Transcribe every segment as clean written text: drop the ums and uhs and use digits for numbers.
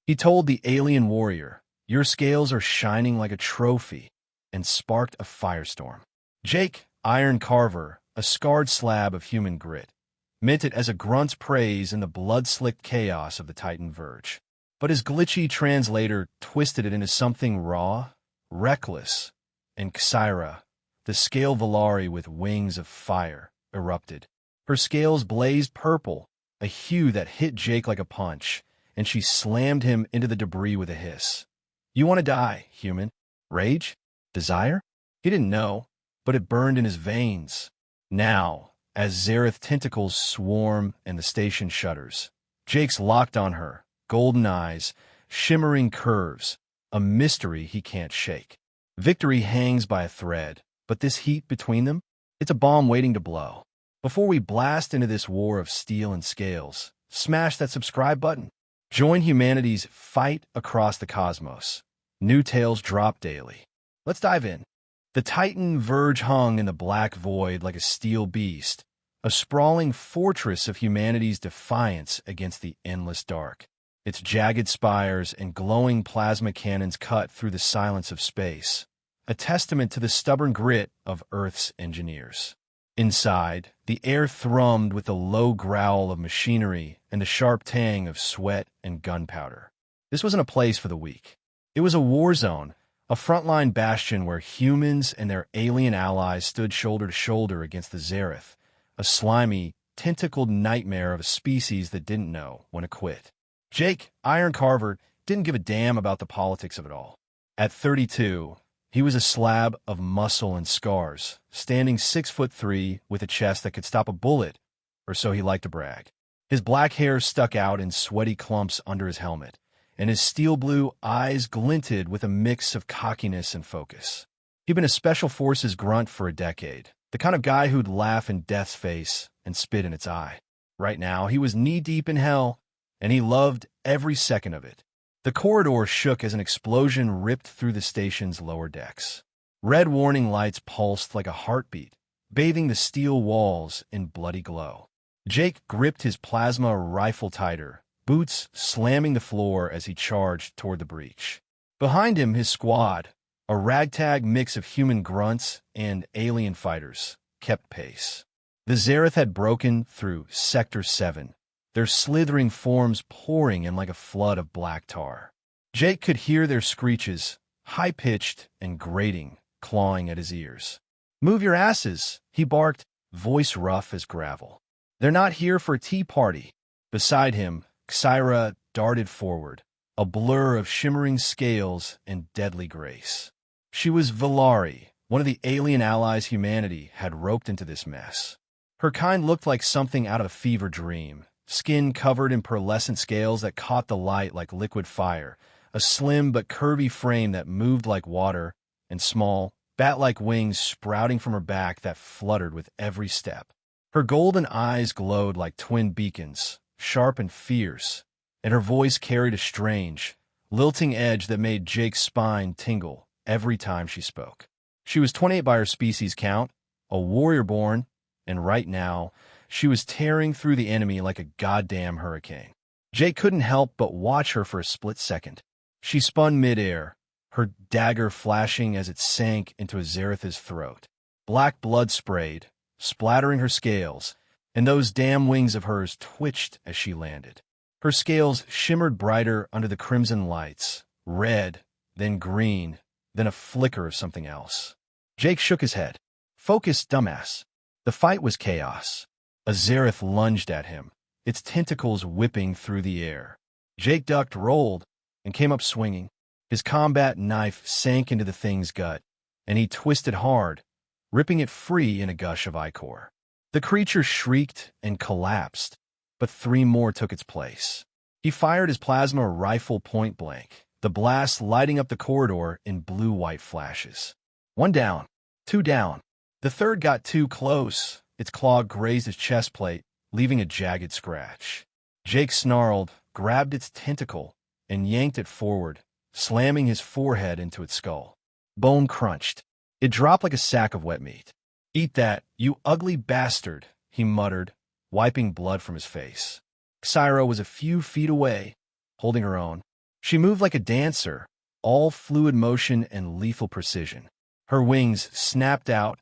He told the alien warrior, "Your scales are shining like a trophy," and sparked a firestorm. Jake, Iron Carver, a scarred slab of human grit, meant it as a grunt's praise in the blood-slicked chaos of the Titan Verge. But his glitchy translator twisted it into something raw, reckless, and Ksyra, the scale Valari with wings of fire, erupted. Her scales blazed purple, a hue that hit Jake like a punch, and she slammed him into the debris with a hiss. "You want to die, human? Rage? Desire?" He didn't know, but it burned in his veins. Now, as Xarath tentacles swarm and the station shudders, Jake's locked on her, golden eyes, shimmering curves, a mystery he can't shake. Victory hangs by a thread, but this heat between them, it's a bomb waiting to blow. Before we blast into this war of steel and scales, smash that subscribe button. Join humanity's fight across the cosmos. New tales drop daily. Let's dive in. The Titan Verge hung in the black void like a steel beast, a sprawling fortress of humanity's defiance against the endless dark. Its jagged spires and glowing plasma cannons cut through the silence of space, a testament to the stubborn grit of Earth's engineers. Inside, the air thrummed with the low growl of machinery and the sharp tang of sweat and gunpowder. This wasn't a place for the weak. It was a war zone, a frontline bastion where humans and their alien allies stood shoulder to shoulder against the Xarath, a slimy, tentacled nightmare of a species that didn't know when to quit. Jake, Iron Carver, didn't give a damn about the politics of it all. At 32, he was a slab of muscle and scars, standing 6'3" with a chest that could stop a bullet, or so he liked to brag. His black hair stuck out in sweaty clumps under his helmet, and his steel-blue eyes glinted with a mix of cockiness and focus. He'd been a Special Forces grunt for a decade, the kind of guy who'd laugh in death's face and spit in its eye. Right now, he was knee-deep in hell, and he loved every second of it. The corridor shook as an explosion ripped through the station's lower decks. Red warning lights pulsed like a heartbeat, bathing the steel walls in bloody glow. Jake gripped his plasma rifle tighter, boots slamming the floor as he charged toward the breach. Behind him, his squad, a ragtag mix of human grunts and alien fighters, kept pace. The Xarath had broken through Sector 7, their slithering forms pouring in like a flood of black tar. Jake could hear their screeches, high-pitched and grating, clawing at his ears. "Move your asses," he barked, voice rough as gravel. "They're not here for a tea party." Beside him, Ksyra darted forward, a blur of shimmering scales and deadly grace. She was Valari, one of the alien allies humanity had roped into this mess. Her kind looked like something out of a fever dream, skin covered in pearlescent scales that caught the light like liquid fire, a slim but curvy frame that moved like water, and small, bat-like wings sprouting from her back that fluttered with every step. Her golden eyes glowed like twin beacons, sharp and fierce, and her voice carried a strange, lilting edge that made Jake's spine tingle every time she spoke. She was 28 by her species count, a warrior-born, and right now, she was tearing through the enemy like a goddamn hurricane. Jake couldn't help but watch her for a split second. She spun midair, her dagger flashing as it sank into Xarath's throat. Black blood sprayed, splattering her scales, and those damn wings of hers twitched as she landed. Her scales shimmered brighter under the crimson lights, red, then green, then a flicker of something else. Jake shook his head. "Focus, dumbass." The fight was chaos. A Xarath lunged at him, its tentacles whipping through the air. Jake ducked, rolled, and came up swinging. His combat knife sank into the thing's gut, and he twisted hard, ripping it free in a gush of ichor. The creature shrieked and collapsed, but 3 more took its place. He fired his plasma rifle point blank, the blast lighting up the corridor in blue-white flashes. 1 down, 2 down. The third got too close. Its claw grazed his chest plate, leaving a jagged scratch. Jake snarled, grabbed its tentacle, and yanked it forward, slamming his forehead into its skull. Bone crunched. It dropped like a sack of wet meat. "Eat that, you ugly bastard," he muttered, wiping blood from his face. Ksyra was a few feet away, holding her own. She moved like a dancer, all fluid motion and lethal precision. Her wings snapped out,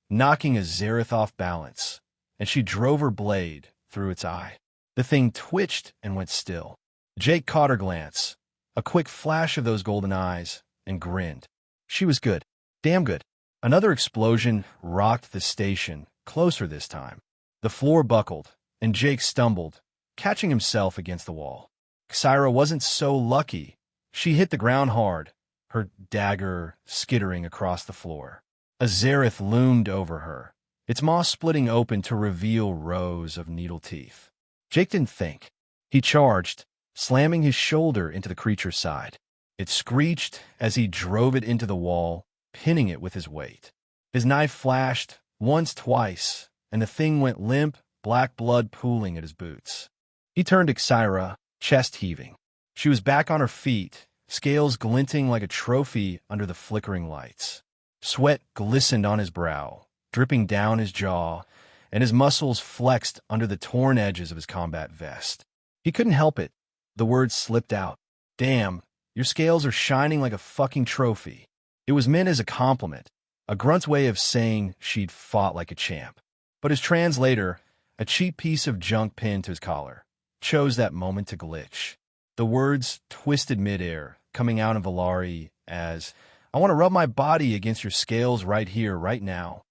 knocking a Xarath off balance, and she drove her blade through its eye. The thing twitched and went still. Jake caught her glance, a quick flash of those golden eyes, and grinned. She was good. Damn good. Another explosion rocked the station, closer this time. The floor buckled, and Jake stumbled, catching himself against the wall. Ksyra wasn't so lucky. She hit the ground hard, her dagger skittering across the floor. A Xarath loomed over her, its maw splitting open to reveal rows of needle teeth. Jake didn't think. He charged, slamming his shoulder into the creature's side. It screeched as he drove it into the wall, pinning it with his weight. His knife flashed once, twice, and the thing went limp, black blood pooling at his boots. He turned to Ksyra, chest heaving. She was back on her feet, scales glinting like a trophy under the flickering lights. Sweat glistened on his brow, dripping down his jaw, and his muscles flexed under the torn edges of his combat vest. He couldn't help it. The words slipped out. Damn, your scales are shining like a fucking trophy. It was meant as a compliment, a grunt's way of saying she'd fought like a champ. But his translator, a cheap piece of junk pinned to his collar, chose that moment to glitch. The words twisted midair, coming out in Valari as, I want to rub my body against your scales right here, right now.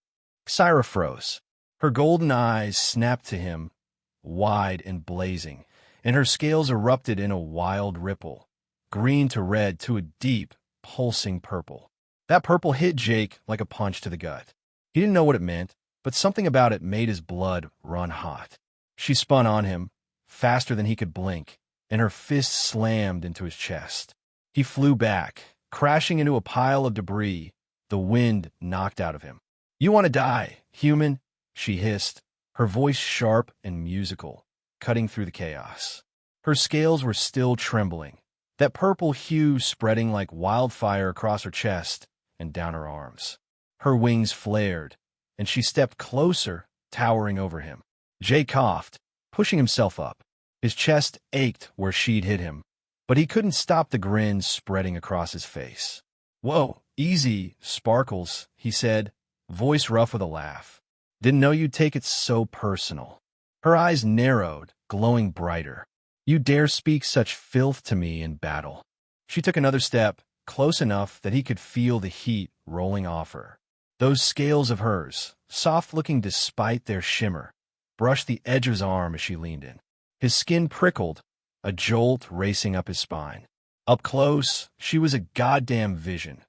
Ksyra froze. Her golden eyes snapped to him, wide and blazing, and her scales erupted in a wild ripple, green to red to a deep, pulsing purple. That purple hit Jake like a punch to the gut. He didn't know what it meant, but something about it made his blood run hot. She spun on him, faster than he could blink, and her fist slammed into his chest. He flew back, crashing into a pile of debris, the wind knocked out of him. You want to die, human? She hissed, her voice sharp and musical, cutting through the chaos. Her scales were still trembling, that purple hue spreading like wildfire across her chest and down her arms. Her wings flared, and she stepped closer, towering over him. Jay coughed, pushing himself up. His chest ached where she'd hit him, but he couldn't stop the grin spreading across his face. Whoa, easy, Sparkles, he said, voice rough with a laugh. Didn't know you'd take it so personal. Her eyes narrowed, glowing brighter. You dare speak such filth to me in battle. She took another step, close enough that he could feel the heat rolling off her. Those scales of hers, soft-looking despite their shimmer, brushed the edge of his arm as she leaned in. His skin prickled, a jolt racing up his spine. Up close, she was a goddamn vision,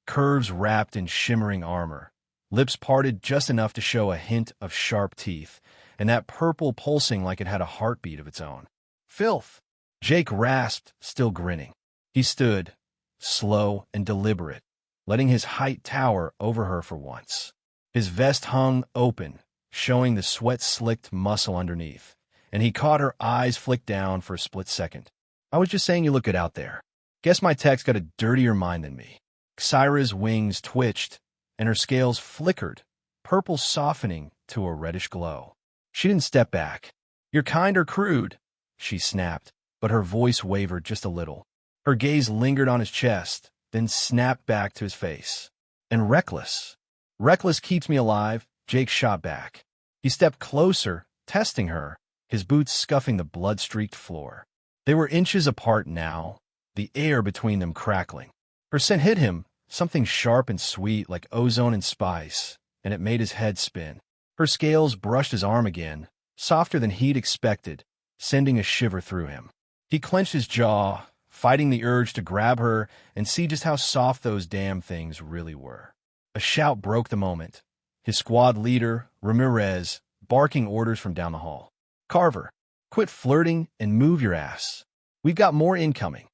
curves wrapped in shimmering armor, lips parted just enough to show a hint of sharp teeth, and that purple pulsing like it had a heartbeat of its own. Filth! Jake rasped, still grinning. He stood, slow and deliberate, letting his height tower over her for once. His vest hung open, showing the sweat-slicked muscle underneath, and he caught her eyes flick down for a split second. I was just saying you look good out there. Guess my tech's got a dirtier mind than me. Ksyra's wings twitched, and her scales flickered, purple softening to a reddish glow. She didn't step back. You're kind or crude, she snapped, but her voice wavered just a little. Her gaze lingered on his chest, then snapped back to his face. And reckless. Reckless keeps me alive, Jake shot back. He stepped closer, testing her, his boots scuffing the blood-streaked floor. They were inches apart now, the air between them crackling. Her scent hit him, something sharp and sweet like ozone and spice, and it made his head spin. Her scales brushed his arm again, softer than he'd expected, sending a shiver through him. He clenched his jaw, fighting the urge to grab her and see just how soft those damn things really were. A shout broke the moment. His squad leader, Ramirez, barking orders from down the hall. Carver, quit flirting and move your ass. We've got more incoming.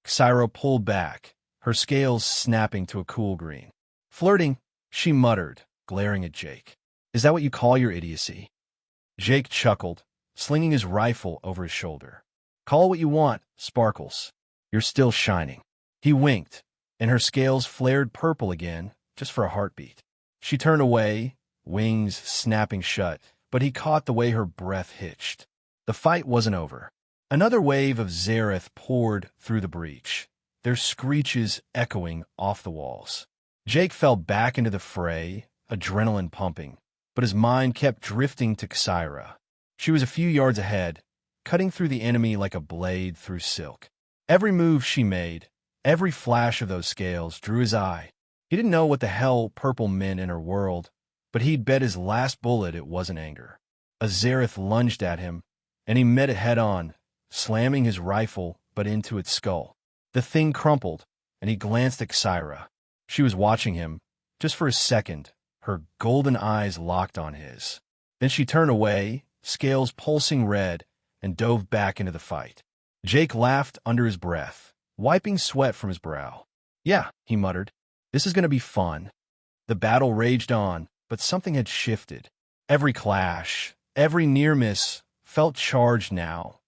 Ksyra pulled back, her scales snapping to a cool green. Flirting, she muttered, glaring at Jake. Is that what you call your idiocy? Jake chuckled, slinging his rifle over his shoulder. Call it what you want, Sparkles. You're still shining. He winked, and her scales flared purple again, just for a heartbeat. She turned away, wings snapping shut, but he caught the way her breath hitched. The fight wasn't over. Another wave of Xarath poured through the breach, their screeches echoing off the walls. Jake fell back into the fray, adrenaline pumping, but his mind kept drifting to Ksyra. She was a few yards ahead, cutting through the enemy like a blade through silk. Every move she made, every flash of those scales drew his eye. He didn't know what the hell purple meant in her world, but he'd bet his last bullet it wasn't anger. A Xarath lunged at him, and he met it head-on, slamming his rifle but into its skull. The thing crumpled, and he glanced at Ksyra. She was watching him, just for a second, her golden eyes locked on his. Then she turned away, scales pulsing red, and dove back into the fight. Jake laughed under his breath, wiping sweat from his brow. "Yeah," he muttered, "this is going to be fun." The battle raged on, but something had shifted. Every clash, every near-miss felt charged now,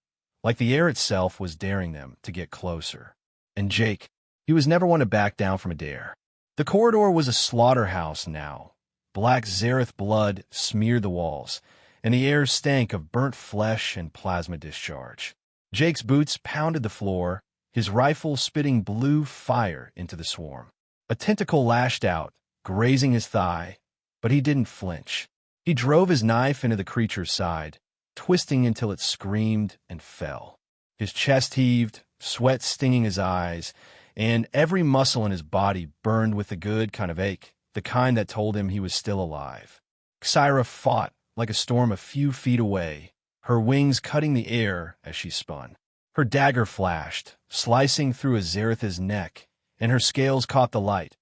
like the air itself was daring them to get closer. And Jake, he was never one to back down from a dare. The corridor was a slaughterhouse now. Black Xarath blood smeared the walls, and the air stank of burnt flesh and plasma discharge. Jake's boots pounded the floor, his rifle spitting blue fire into the swarm. A tentacle lashed out, grazing his thigh, but he didn't flinch. He drove his knife into the creature's side, twisting until it screamed and fell. His chest heaved, sweat stinging his eyes, and every muscle in his body burned with the good kind of ache, the kind that told him he was still alive. Ksyra fought like a storm a few feet away, her wings cutting the air as she spun. Her dagger flashed, slicing through a Xarath's neck, and her scales caught the light,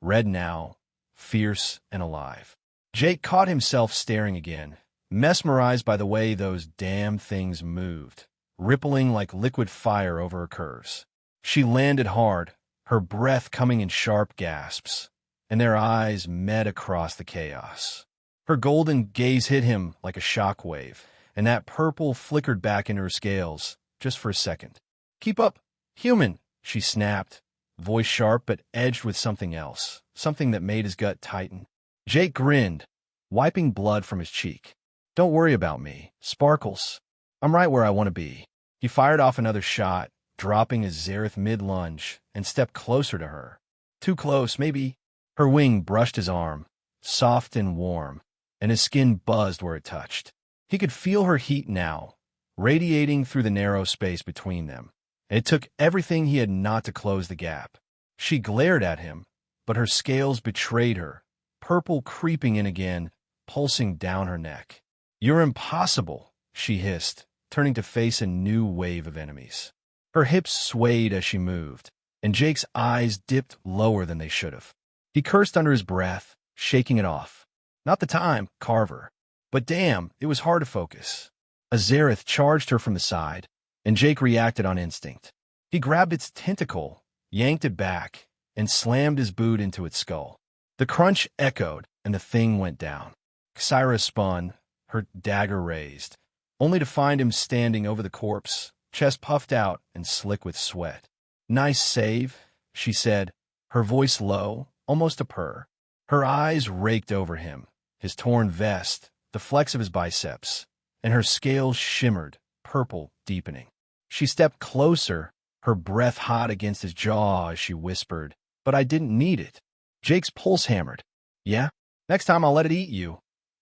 red now, fierce and alive. Jake caught himself staring again, mesmerized by the way those damn things moved, rippling like liquid fire over her curves. She landed hard, her breath coming in sharp gasps, and their eyes met across the chaos. Her golden gaze hit him like a shockwave, and that purple flickered back into her scales, just for a second. "Keep up, human," she snapped, voice sharp but edged with something else, something that made his gut tighten. Jake grinned, wiping blood from his cheek. "Don't worry about me, Sparkles. I'm right where I want to be." He fired off another shot, dropping his Xarath mid-lunge, and stepped closer to her. Too close, maybe. Her wing brushed his arm, soft and warm, and his skin buzzed where it touched. He could feel her heat now, radiating through the narrow space between them. It took everything he had not to close the gap. She glared at him, but her scales betrayed her, purple creeping in again, pulsing down her neck. "You're impossible," she hissed, turning to face a new wave of enemies. Her hips swayed as she moved, and Jake's eyes dipped lower than they should have. He cursed under his breath, shaking it off. Not the time, Carver. But damn, it was hard to focus. A Xarath charged her from the side, and Jake reacted on instinct. He grabbed its tentacle, yanked it back, and slammed his boot into its skull. The crunch echoed, and the thing went down. Ksyra spun, her dagger raised, only to find him standing over the corpse, chest puffed out and slick with sweat. "Nice save," she said, her voice low, almost a purr. Her eyes raked over him, his torn vest, the flex of his biceps, and her scales shimmered, purple deepening. She stepped closer, her breath hot against his jaw as she whispered, "But I didn't need it." Jake's pulse hammered. "Yeah? Next time I'll let it eat you."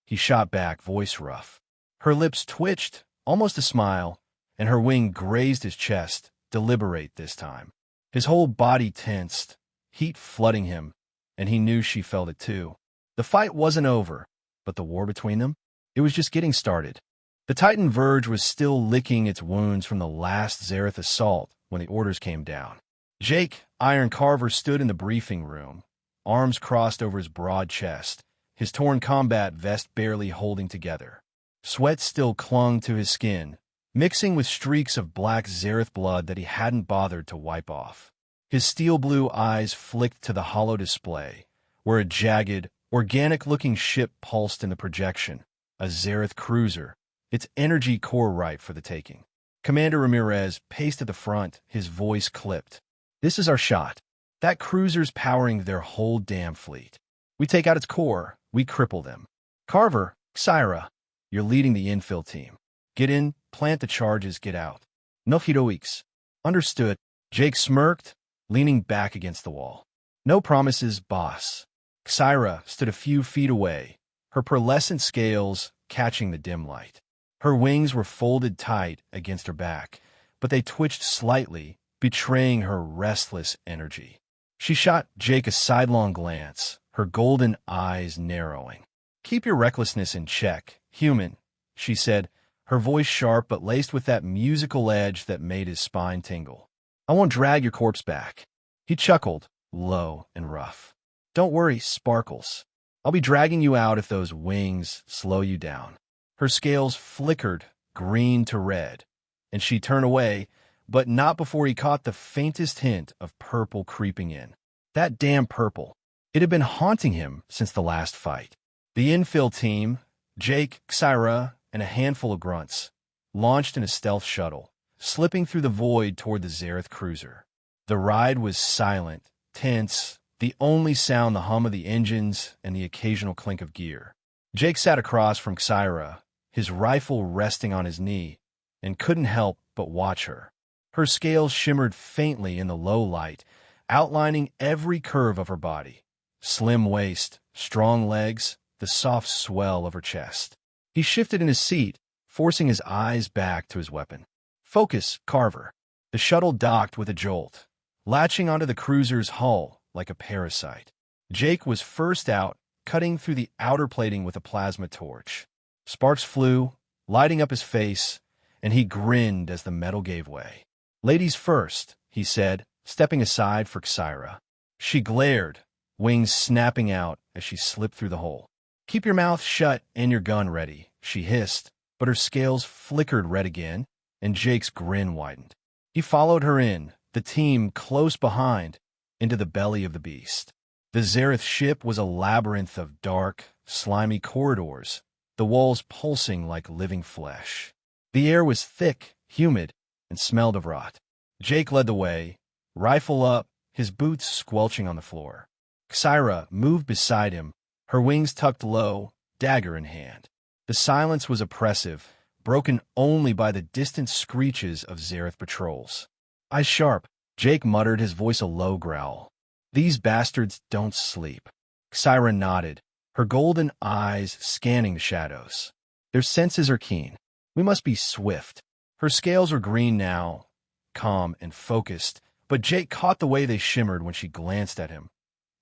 He shot back, voice rough. Her lips twitched, almost a smile, and her wing grazed his chest, deliberate this time. His whole body tensed, heat flooding him, and he knew she felt it too. The fight wasn't over, but the war between them? It was just getting started. The Titan Verge was still licking its wounds from the last Xarath assault when the orders came down. Jake, Iron Carver, stood in the briefing room, arms crossed over his broad chest, his torn combat vest barely holding together. Sweat still clung to his skin, mixing with streaks of black Xarath blood that he hadn't bothered to wipe off. His steel-blue eyes flicked to the hollow display, where a jagged, organic-looking ship pulsed in the projection, a Xarath cruiser, its energy core ripe for the taking. Commander Ramirez paced at the front, his voice clipped. "This is our shot. That cruiser's powering their whole damn fleet. We take out its core, we cripple them. Carver, Ksyra, you're leading the infill team. Get in, plant the charges, get out." No heroics. Understood. Jake smirked, leaning back against the wall. No promises, boss. Ksyra stood a few feet away, her pearlescent scales catching the dim light. Her wings were folded tight against her back, but they twitched slightly, betraying her restless energy. She shot Jake a sidelong glance, her golden eyes narrowing. "Keep your recklessness in check, human," she said, her voice sharp but laced with that musical edge that made his spine tingle. "I won't drag your corpse back." He chuckled, low and rough. "Don't worry, Sparkles. I'll be dragging you out if those wings slow you down." Her scales flickered green to red, and she turned away, but not before he caught the faintest hint of purple creeping in. That damn purple. It had been haunting him since the last fight. The infill team, Jake, Ksyra, and a handful of grunts, launched in a stealth shuttle, slipping through the void toward the Xarath cruiser. The ride was silent, tense, the only sound the hum of the engines and the occasional clink of gear. Jake sat across from Ksyra, his rifle resting on his knee, and couldn't help but watch her. Her scales shimmered faintly in the low light, outlining every curve of her body. Slim waist, strong legs, the soft swell of her chest. He shifted in his seat, forcing his eyes back to his weapon. "Focus, Carver." The shuttle docked with a jolt, latching onto the cruiser's hull like a parasite. Jake was first out, cutting through the outer plating with a plasma torch. Sparks flew, lighting up his face, and he grinned as the metal gave way. "Ladies first," he said, stepping aside for Ksyra. She glared, wings snapping out as she slipped through the hole. "Keep your mouth shut and your gun ready," she hissed, but her scales flickered red again, and Jake's grin widened. He followed her in, the team close behind, into the belly of the beast. The Xarath ship was a labyrinth of dark, slimy corridors, the walls pulsing like living flesh. The air was thick, humid, and smelled of rot. Jake led the way, rifle up, his boots squelching on the floor. Ksyra moved beside him, her wings tucked low, dagger in hand. The silence was oppressive, broken only by the distant screeches of Xarath patrols. "Eyes sharp," Jake muttered, his voice a low growl. "These bastards don't sleep." Ksyra nodded, her golden eyes scanning the shadows. "Their senses are keen. We must be swift." Her scales were green now, calm and focused, but Jake caught the way they shimmered when she glanced at him,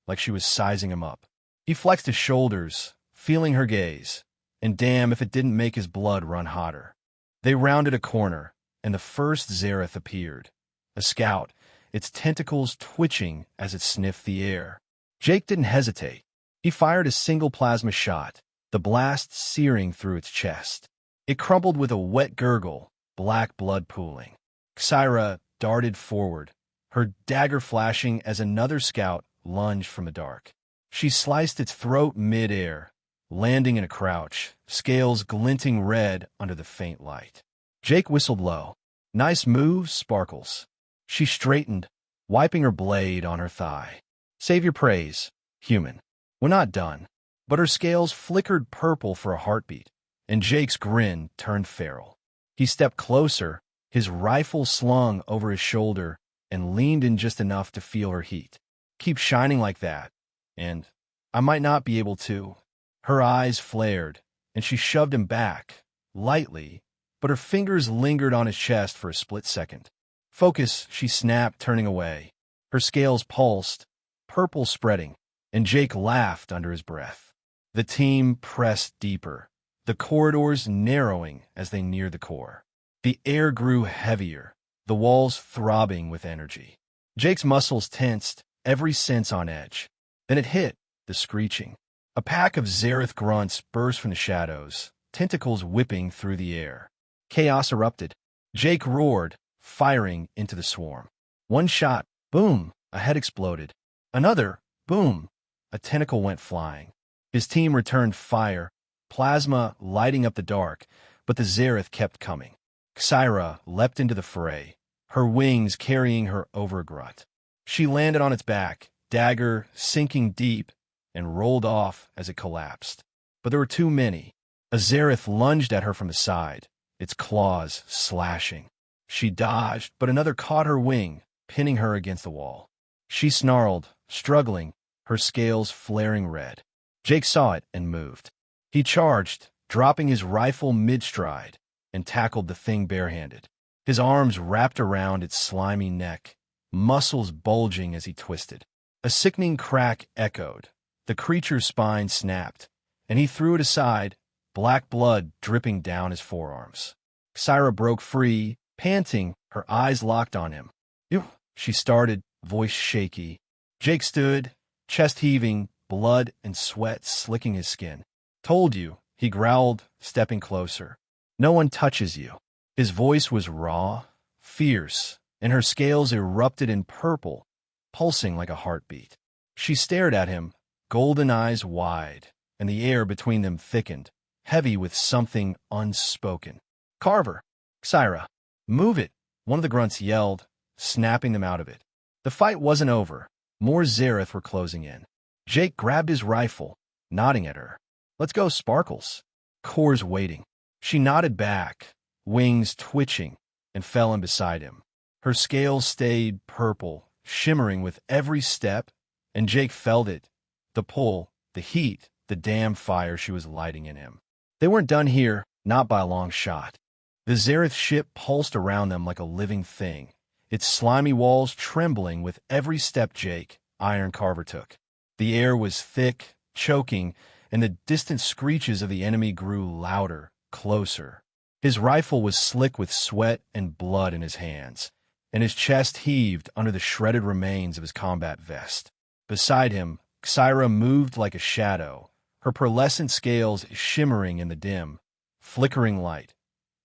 like she was sizing him up. He flexed his shoulders, feeling her gaze, and damn if it didn't make his blood run hotter. They rounded a corner, and the first Xarath appeared. A scout, its tentacles twitching as it sniffed the air. Jake didn't hesitate. He fired a single plasma shot, the blast searing through its chest. It crumpled with a wet gurgle, black blood pooling. Ksyra darted forward, her dagger flashing as another scout lunged from the dark. She sliced its throat mid-air, landing in a crouch, scales glinting red under the faint light. Jake whistled low. "Nice move, Sparkles." She straightened, wiping her blade on her thigh. "Save your praise, human. We're not done." But her scales flickered purple for a heartbeat, and Jake's grin turned feral. He stepped closer, his rifle slung over his shoulder, and leaned in just enough to feel her heat. "Keep shining like that, and I might not be able to." Her eyes flared, and she shoved him back, lightly, but her fingers lingered on his chest for a split second. "Focus," she snapped, turning away. Her scales pulsed, purple spreading, and Jake laughed under his breath. The team pressed deeper, the corridors narrowing as they neared the core. The air grew heavier, the walls throbbing with energy. Jake's muscles tensed, every sense on edge. Then it hit, the screeching. A pack of Xarath grunts burst from the shadows, tentacles whipping through the air. Chaos erupted. Jake roared, firing into the swarm. One shot, boom, a head exploded. Another, boom, a tentacle went flying. His team returned fire, plasma lighting up the dark, but the Xarath kept coming. Ksyra leapt into the fray, her wings carrying her over a grunt. She landed on its back, dagger sinking deep, and rolled off as it collapsed. But there were too many. A Xarath lunged at her from the side, its claws slashing. She dodged, but another caught her wing, pinning her against the wall. She snarled, struggling, her scales flaring red. Jake saw it and moved. He charged, dropping his rifle mid-stride, and tackled the thing barehanded. His arms wrapped around its slimy neck, muscles bulging as he twisted. A sickening crack echoed. The creature's spine snapped, and he threw it aside, black blood dripping down his forearms. Ksyra broke free, panting, her eyes locked on him. "You," she started, voice shaky. Jake stood, chest heaving, blood and sweat slicking his skin. "Told you," he growled, stepping closer. "No one touches you." His voice was raw, fierce, and her scales erupted in purple, pulsing like a heartbeat. She stared at him, golden eyes wide, and the air between them thickened, heavy with something unspoken. "Carver! Ksyra! Move it!" one of the grunts yelled, snapping them out of it. The fight wasn't over. More Xarath were closing in. Jake grabbed his rifle, nodding at her. "Let's go, Sparkles." Core's waiting. She nodded back, wings twitching, and fell in beside him. Her scales stayed purple, shimmering with every step, and Jake felt it. The pull, the heat, the damn fire she was lighting in him. They weren't done here, not by a long shot. The Xarath ship pulsed around them like a living thing, its slimy walls trembling with every step Jake, Iron Carver, took. The air was thick, choking, and the distant screeches of the enemy grew louder, closer. His rifle was slick with sweat and blood in his hands, and his chest heaved under the shredded remains of his combat vest. Beside him, Ksyra moved like a shadow, her pearlescent scales shimmering in the dim, flickering light.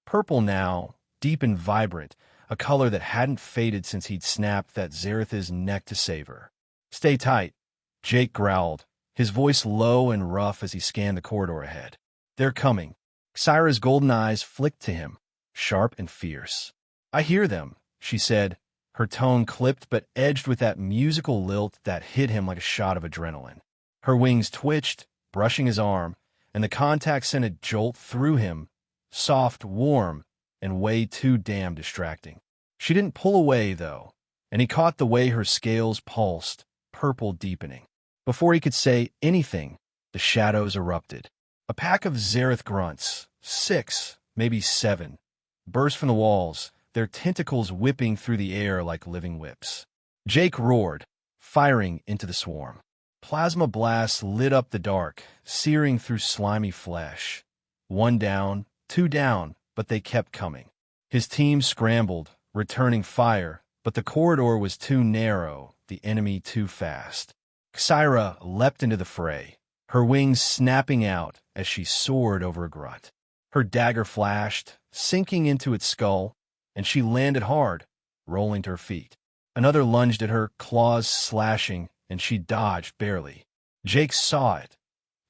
Purple now, deep and vibrant, a color that hadn't faded since he'd snapped that Xarath's neck to save her. "Stay tight," Jake growled, his voice low and rough as he scanned the corridor ahead. "They're coming." Ksyra's golden eyes flicked to him, sharp and fierce. "I hear them," she said, her tone clipped but edged with that musical lilt that hit him like a shot of adrenaline. Her wings twitched, brushing his arm, and the contact sent a jolt through him, soft, warm, and way too damn distracting. She didn't pull away, though, and he caught the way her scales pulsed, purple deepening. Before he could say anything, the shadows erupted. A pack of Xarath grunts, 6, maybe 7, burst from the walls, their tentacles whipping through the air like living whips. Jake roared, firing into the swarm. Plasma blasts lit up the dark, searing through slimy flesh. 1 down, 2 down, but they kept coming. His team scrambled, returning fire, but the corridor was too narrow, the enemy too fast. Ksyra leapt into the fray, her wings snapping out as she soared over a grunt. Her dagger flashed, sinking into its skull, and she landed hard, rolling to her feet. Another lunged at her, claws slashing, and she dodged barely. Jake saw it,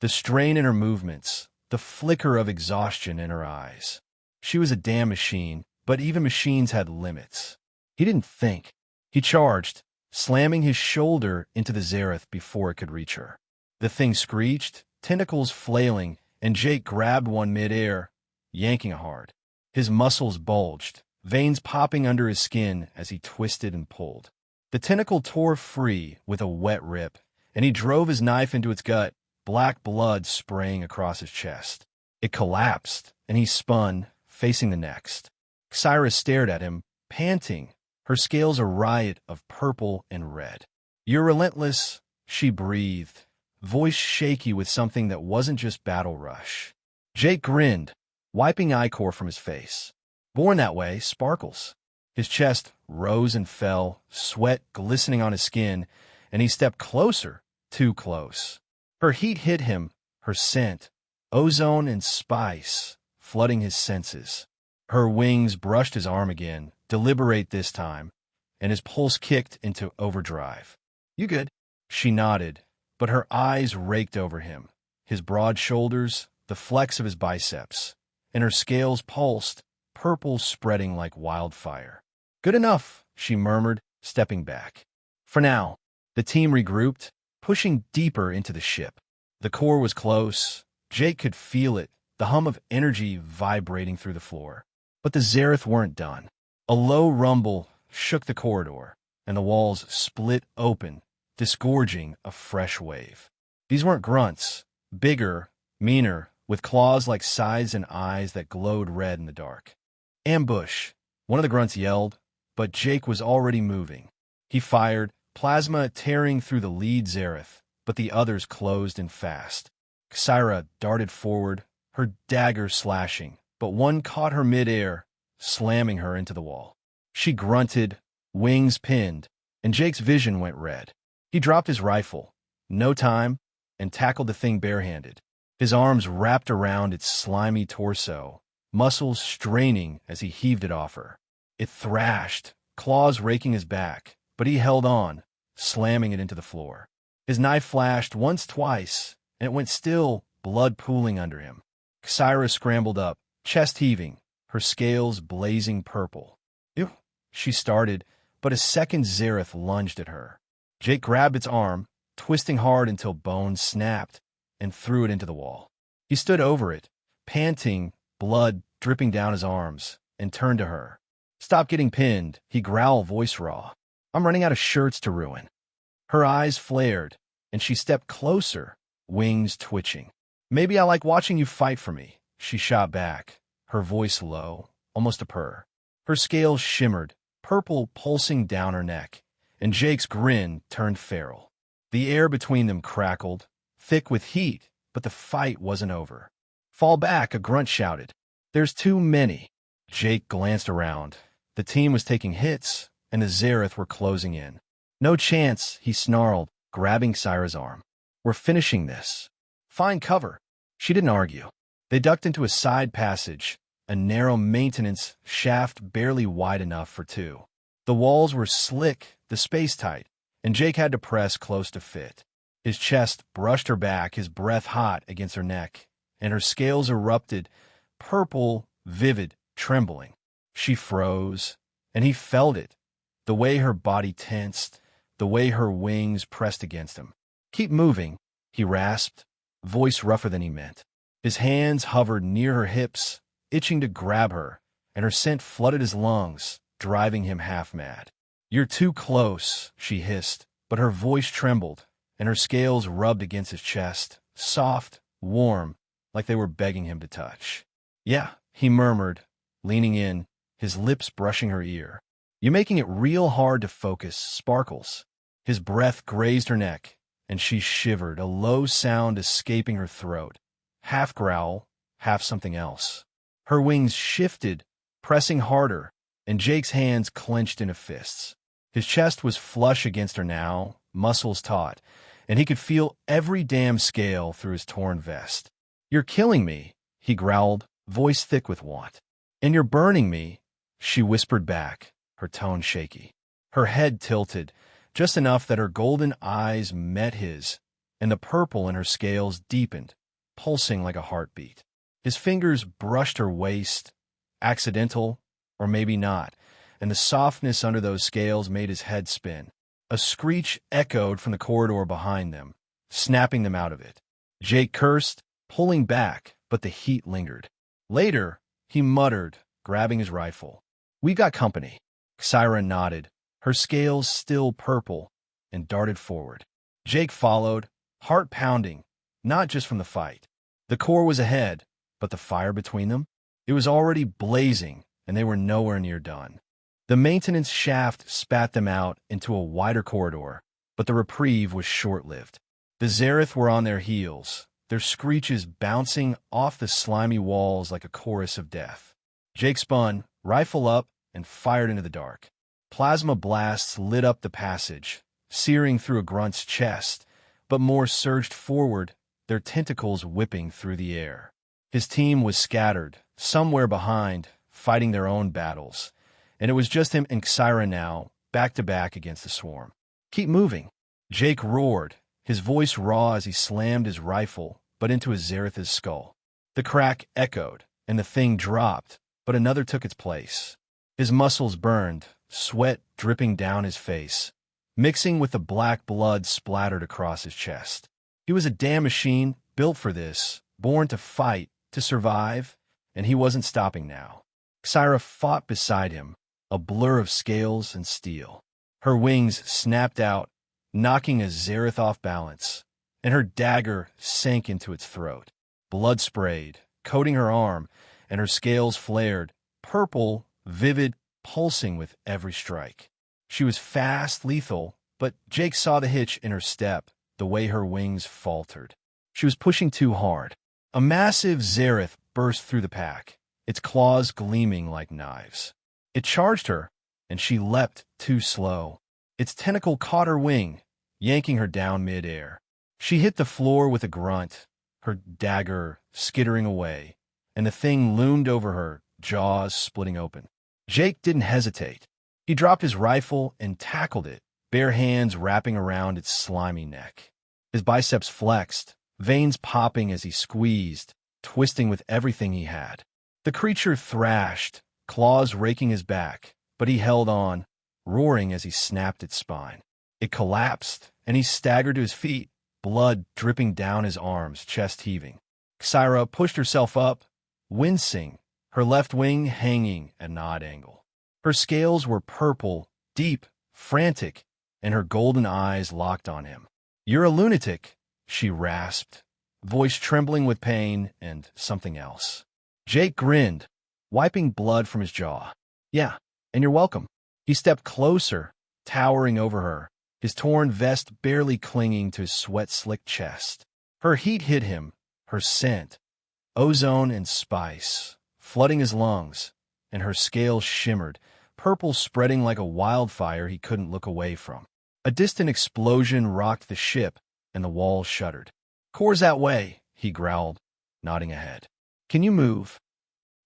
the strain in her movements, the flicker of exhaustion in her eyes. She was a damn machine, but even machines had limits. He didn't think. He charged, slamming his shoulder into the Xarath before it could reach her. The thing screeched, tentacles flailing, and Jake grabbed one mid-air, yanking it hard. His muscles bulged, veins popping under his skin as he twisted and pulled. The tentacle tore free with a wet rip, and he drove his knife into its gut, black blood spraying across his chest. It collapsed, and he spun, facing the next. Ksyra stared at him, panting, her scales a riot of purple and red. "You're relentless," she breathed, voice shaky with something that wasn't just battle rush. Jake grinned, wiping ichor from his face. "Born that way, Sparkles." His chest rose and fell, sweat glistening on his skin, and he stepped closer, too close. Her heat hit him, her scent, ozone and spice, flooding his senses. Her wings brushed his arm again, deliberate this time, and his pulse kicked into overdrive. "You good?" She nodded, but her eyes raked over him, his broad shoulders, the flex of his biceps, and her scales pulsed, purple spreading like wildfire. "Good enough," she murmured, stepping back. For now, the team regrouped, pushing deeper into the ship. The core was close. Jake could feel it, the hum of energy vibrating through the floor. But the Xarath weren't done. A low rumble shook the corridor, and the walls split open, disgorging a fresh wave. These weren't grunts. Bigger, meaner, with claws like scythes and eyes that glowed red in the dark. Ambush! One of the grunts yelled, but Jake was already moving. He fired, plasma tearing through the lead Xarath, but the others closed in fast. Ksyra darted forward, her dagger slashing, but one caught her mid-air, slamming her into the wall. She grunted, wings pinned, and Jake's vision went red. He dropped his rifle, no time, and tackled the thing barehanded. His arms wrapped around its slimy torso, muscles straining as he heaved it off her. It thrashed, claws raking his back, but he held on, slamming it into the floor. His knife flashed once, twice, and it went still, blood pooling under him. Ksyra scrambled up, chest heaving, her scales blazing purple. Ew, she started, but a second Xarath lunged at her. Jake grabbed its arm, twisting hard until bones snapped, and threw it into the wall. He stood over it, panting, blood dripping down his arms, and turned to her. "Stop getting pinned," he growled, voice raw. "I'm running out of shirts to ruin." Her eyes flared, and she stepped closer, wings twitching. "Maybe I like watching you fight for me," she shot back, her voice low, almost a purr. Her scales shimmered, purple pulsing down her neck, and Jake's grin turned feral. The air between them crackled, thick with heat, but the fight wasn't over. "Fall back," a grunt shouted. "There's too many." Jake glanced around. The team was taking hits, and the Xarath were closing in. "No chance," he snarled, grabbing Ksyra's arm. "We're finishing this." "Find cover." She didn't argue. They ducked into a side passage, a narrow maintenance shaft barely wide enough for two. The walls were slick, the space tight, and Jake had to press close to fit. His chest brushed her back, his breath hot against her neck, and her scales erupted, purple, vivid, trembling. She froze, and he felt it, the way her body tensed, the way her wings pressed against him. "Keep moving," he rasped, voice rougher than he meant. His hands hovered near her hips, itching to grab her, and her scent flooded his lungs, driving him half mad. "You're too close," she hissed, but her voice trembled, and her scales rubbed against his chest, soft, warm, like they were begging him to touch. "Yeah," he murmured, leaning in, his lips brushing her ear. "You're making it real hard to focus, Sparkles." His breath grazed her neck, and she shivered, a low sound escaping her throat, half growl, half something else. Her wings shifted, pressing harder, and Jake's hands clenched into fists. His chest was flush against her now, muscles taut, and he could feel every damn scale through his torn vest. "You're killing me," he growled, voice thick with want. "And you're burning me," she whispered back, her tone shaky. Her head tilted, just enough that her golden eyes met his, and the purple in her scales deepened, pulsing like a heartbeat. His fingers brushed her waist, accidental, or maybe not, and the softness under those scales made his head spin. A screech echoed from the corridor behind them, snapping them out of it. Jake cursed, pulling back, but the heat lingered. Later, he muttered, grabbing his rifle. "We got company." Ksyra nodded, her scales still purple, and darted forward. Jake followed, heart pounding, not just from the fight. The core was ahead, but the fire between them? It was already blazing, and they were nowhere near done. The maintenance shaft spat them out into a wider corridor, but the reprieve was short-lived. The Xarath were on their heels, their screeches bouncing off the slimy walls like a chorus of death. Jake spun, rifle up, and fired into the dark. Plasma blasts lit up the passage, searing through a grunt's chest, but more surged forward, their tentacles whipping through the air. His team was scattered, somewhere behind, fighting their own battles, and it was just him and Ksyra now, back to back against the swarm. "Keep moving," Jake roared, his voice raw as he slammed his rifle, but into his Xarath's skull. The crack echoed, and the thing dropped, but another took its place. His muscles burned, sweat dripping down his face, mixing with the black blood splattered across his chest. He was a damn machine, built for this, born to fight, to survive, and he wasn't stopping now. Ksyra fought beside him, a blur of scales and steel. Her wings snapped out, knocking a Xarath off balance, and her dagger sank into its throat. Blood sprayed, coating her arm, and her scales flared, purple, vivid, pulsing with every strike. She was fast, lethal, but Jake saw the hitch in her step, the way her wings faltered. She was pushing too hard. A massive Xarath burst through the pack, its claws gleaming like knives. It charged her, and she leapt too slow. Its tentacle caught her wing, yanking her down mid-air. She hit the floor with a grunt, her dagger skittering away, and the thing loomed over her, jaws splitting open. Jake didn't hesitate. He dropped his rifle and tackled it, bare hands wrapping around its slimy neck. His biceps flexed, veins popping as he squeezed, twisting with everything he had. The creature thrashed, claws raking his back, but he held on, roaring as he snapped its spine. It collapsed, and he staggered to his feet, blood dripping down his arms, chest heaving. Ksyra pushed herself up, wincing, her left wing hanging at an odd angle. Her scales were purple, deep, frantic, and her golden eyes locked on him. "You're a lunatic," she rasped, voice trembling with pain and something else. Jake grinned, wiping blood from his jaw. "Yeah, and you're welcome." He stepped closer, towering over her, his torn vest barely clinging to his sweat-slicked chest. Her heat hit him, her scent, ozone and spice, flooding his lungs, and her scales shimmered, purple spreading like a wildfire he couldn't look away from. A distant explosion rocked the ship, and the walls shuddered. "Core's that way," he growled, nodding ahead. "Can you move?"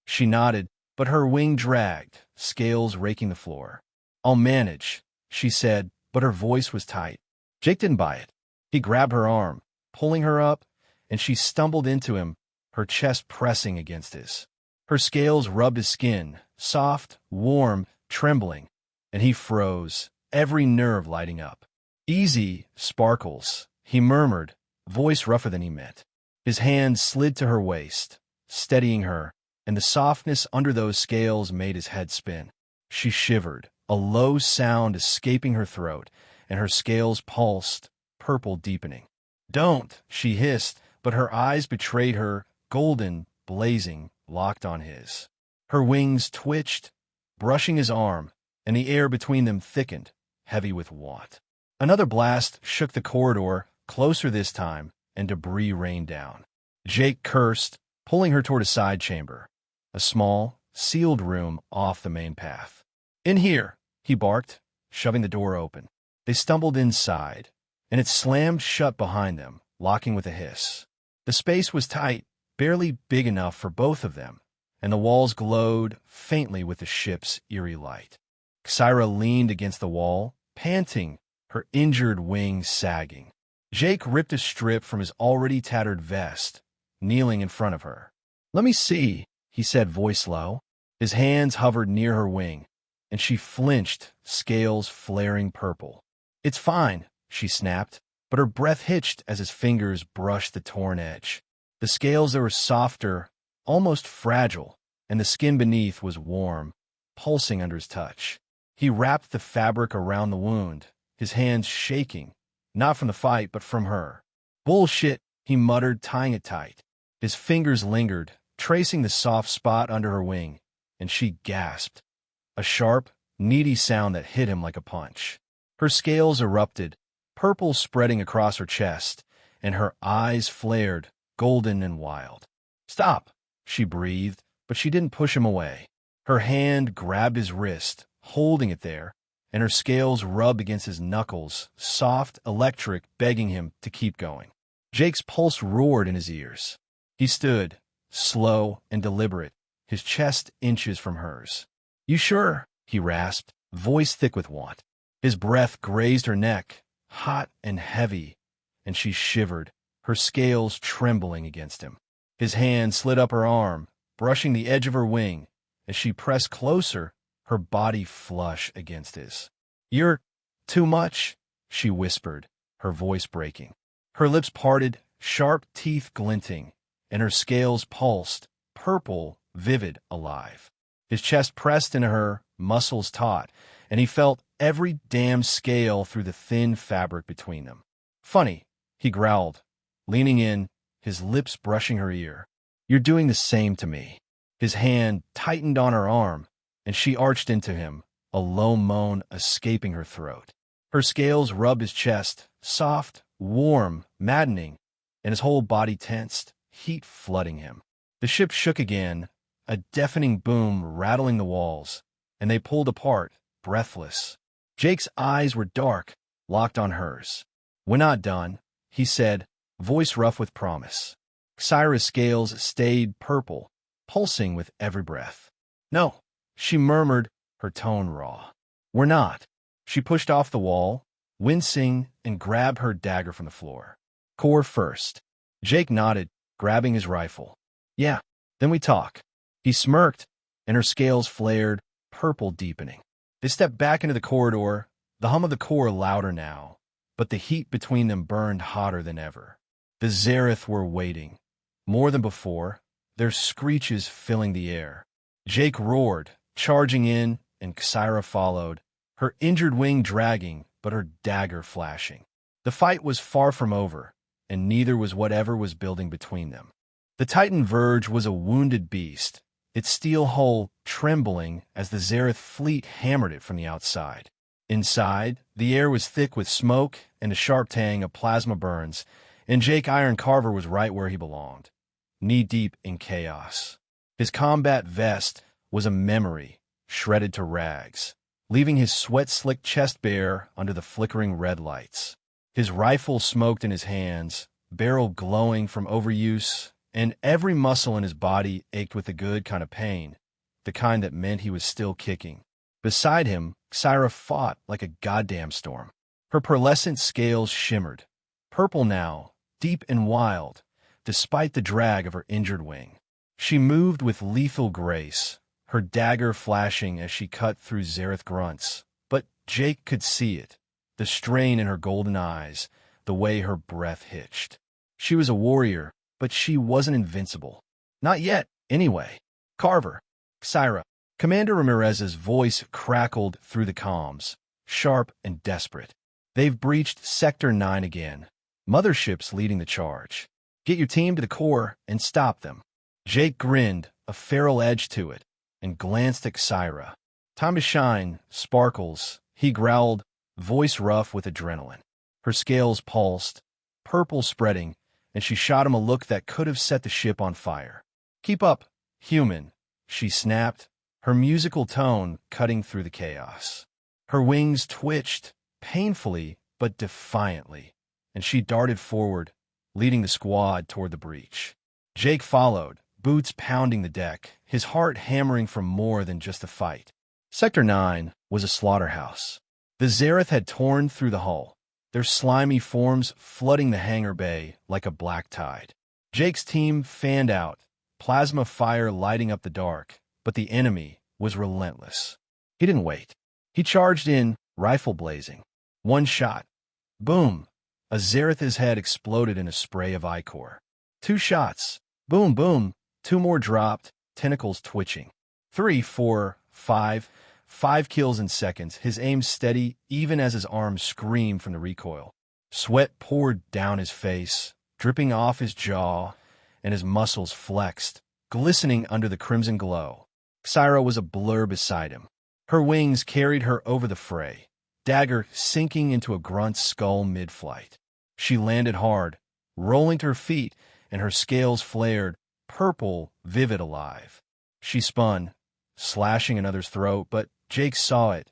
She nodded, but her wing dragged, scales raking the floor. "I'll manage," she said, but her voice was tight. Jake didn't buy it. He grabbed her arm, pulling her up, and she stumbled into him, her chest pressing against his. Her scales rubbed his skin, soft, warm, trembling, and he froze, every nerve lighting up. "Easy, Sparkles," he murmured, voice rougher than he meant. His hand slid to her waist, steadying her, and the softness under those scales made his head spin. She shivered, a low sound escaping her throat, and her scales pulsed, purple deepening. "Don't," she hissed, but her eyes betrayed her, golden, blazing, locked on his. Her wings twitched, brushing his arm, and the air between them thickened, heavy with want. Another blast shook the corridor, closer this time, and debris rained down. Jake cursed, pulling her toward a side chamber, a small, sealed room off the main path. "In here," he barked, shoving the door open. They stumbled inside, and it slammed shut behind them, locking with a hiss. The space was tight, barely big enough for both of them, and the walls glowed faintly with the ship's eerie light. Ksyra leaned against the wall, panting, her injured wings sagging. Jake ripped a strip from his already tattered vest, kneeling in front of her. "Let me see," he said, voice low. His hands hovered near her wing, and she flinched, scales flaring purple. "It's fine," she snapped, but her breath hitched as his fingers brushed the torn edge. The scales that were softer, almost fragile, and the skin beneath was warm, pulsing under his touch. He wrapped the fabric around the wound, his hands shaking, not from the fight, but from her. "Bullshit," he muttered, tying it tight. His fingers lingered, tracing the soft spot under her wing, and she gasped. A sharp, needy sound that hit him like a punch. Her scales erupted, purple spreading across her chest, and her eyes flared, golden and wild. "Stop," she breathed, but she didn't push him away. Her hand grabbed his wrist, holding it there, and her scales rubbed against his knuckles, soft, electric, begging him to keep going. Jake's pulse roared in his ears. He stood, slow and deliberate, his chest inches from hers. "You sure?" he rasped, voice thick with want. His breath grazed her neck, hot and heavy, and she shivered, her scales trembling against him. His hand slid up her arm, brushing the edge of her wing. As she pressed closer, her body flush against his. "You're too much," she whispered, her voice breaking. Her lips parted, sharp teeth glinting, and her scales pulsed, purple, vivid, alive. His chest pressed into her, muscles taut, and he felt every damn scale through the thin fabric between them. "Funny," he growled, leaning in, his lips brushing her ear. "You're doing the same to me." His hand tightened on her arm, and she arched into him, a low moan escaping her throat. Her scales rubbed his chest, soft, warm, maddening, and his whole body tensed, heat flooding him. The ship shook again, a deafening boom rattling the walls, and they pulled apart, breathless. Jake's eyes were dark, locked on hers. "We're not done," he said, voice rough with promise. Ksyra's scales stayed purple, pulsing with every breath. "No," she murmured, her tone raw. "We're not." She pushed off the wall, wincing, and grabbed her dagger from the floor. "Core first." Jake nodded, grabbing his rifle. "Yeah, then we talk." He smirked, and her scales flared, purple deepening. They stepped back into the corridor, the hum of the core louder now, but the heat between them burned hotter than ever. The Xarath were waiting, more than before, their screeches filling the air. Jake roared, charging in, and Ksyra followed, her injured wing dragging, but her dagger flashing. The fight was far from over, and neither was whatever was building between them. The Titan Verge was a wounded beast, its steel hull trembling as the Xarath fleet hammered it from the outside. Inside, the air was thick with smoke and a sharp tang of plasma burns, and Jake Iron Carver was right where he belonged, knee-deep in chaos. His combat vest was a memory, shredded to rags, leaving his sweat-slicked chest bare under the flickering red lights. His rifle smoked in his hands, barrel glowing from overuse, and every muscle in his body ached with a good kind of pain, the kind that meant he was still kicking. Beside him, Ksyra fought like a goddamn storm. Her pearlescent scales shimmered, purple now, deep and wild, despite the drag of her injured wing. She moved with lethal grace, her dagger flashing as she cut through Xarath grunts, but Jake could see it, the strain in her golden eyes, the way her breath hitched. She was a warrior, but she wasn't invincible. Not yet, anyway. "Carver." "Ksyra." Commander Ramirez's voice crackled through the comms, sharp and desperate. "They've breached Sector 9 again. Mothership's leading the charge. Get your team to the core and stop them." Jake grinned, a feral edge to it, and glanced at Ksyra. "Time to shine, Sparkles," he growled, voice rough with adrenaline. Her scales pulsed, purple spreading, and she shot him a look that could have set the ship on fire. "Keep up, human," she snapped, her musical tone cutting through the chaos. Her wings twitched, painfully but defiantly, and she darted forward, leading the squad toward the breach. Jake followed, boots pounding the deck, his heart hammering for more than just a fight. Sector 9 was a slaughterhouse. The Xarath had torn through the hull, their slimy forms flooding the hangar bay like a black tide. Jake's team fanned out, plasma fire lighting up the dark, but the enemy was relentless. He didn't wait. He charged in, rifle blazing. One shot. Boom! A Xarath's head exploded in a spray of ichor. Two shots. Boom, boom. Two more dropped, tentacles twitching. 3, 4, 5. 5 kills in seconds, his aim steady even as his arms screamed from the recoil. Sweat poured down his face, dripping off his jaw, and his muscles flexed, glistening under the crimson glow. Ksyra was a blur beside him. Her wings carried her over the fray, dagger sinking into a grunt's skull mid-flight. She landed hard, rolling to her feet, and her scales flared, purple, vivid alive. She spun, slashing another's throat, but Jake saw it,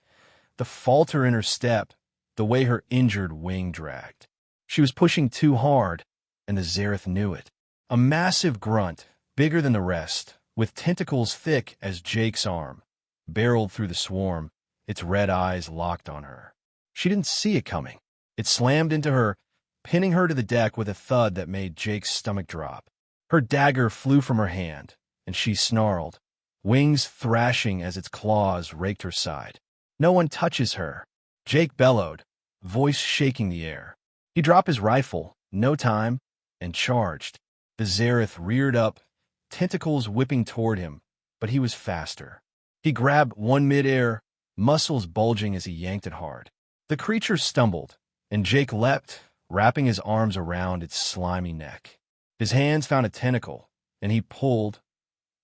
the falter in her step, the way her injured wing dragged. She was pushing too hard, and the Xarath knew it. A massive grunt, bigger than the rest, with tentacles thick as Jake's arm, barreled through the swarm, its red eyes locked on her. She didn't see it coming. It slammed into her, pinning her to the deck with a thud that made Jake's stomach drop. Her dagger flew from her hand, and she snarled, wings thrashing as its claws raked her side. "No one touches her," Jake bellowed, voice shaking the air. He dropped his rifle, no time, and charged. The Xarath reared up, tentacles whipping toward him, but he was faster. He grabbed one midair, muscles bulging as he yanked it hard. The creature stumbled, and Jake leapt, wrapping his arms around its slimy neck. His hands found a tentacle, and he pulled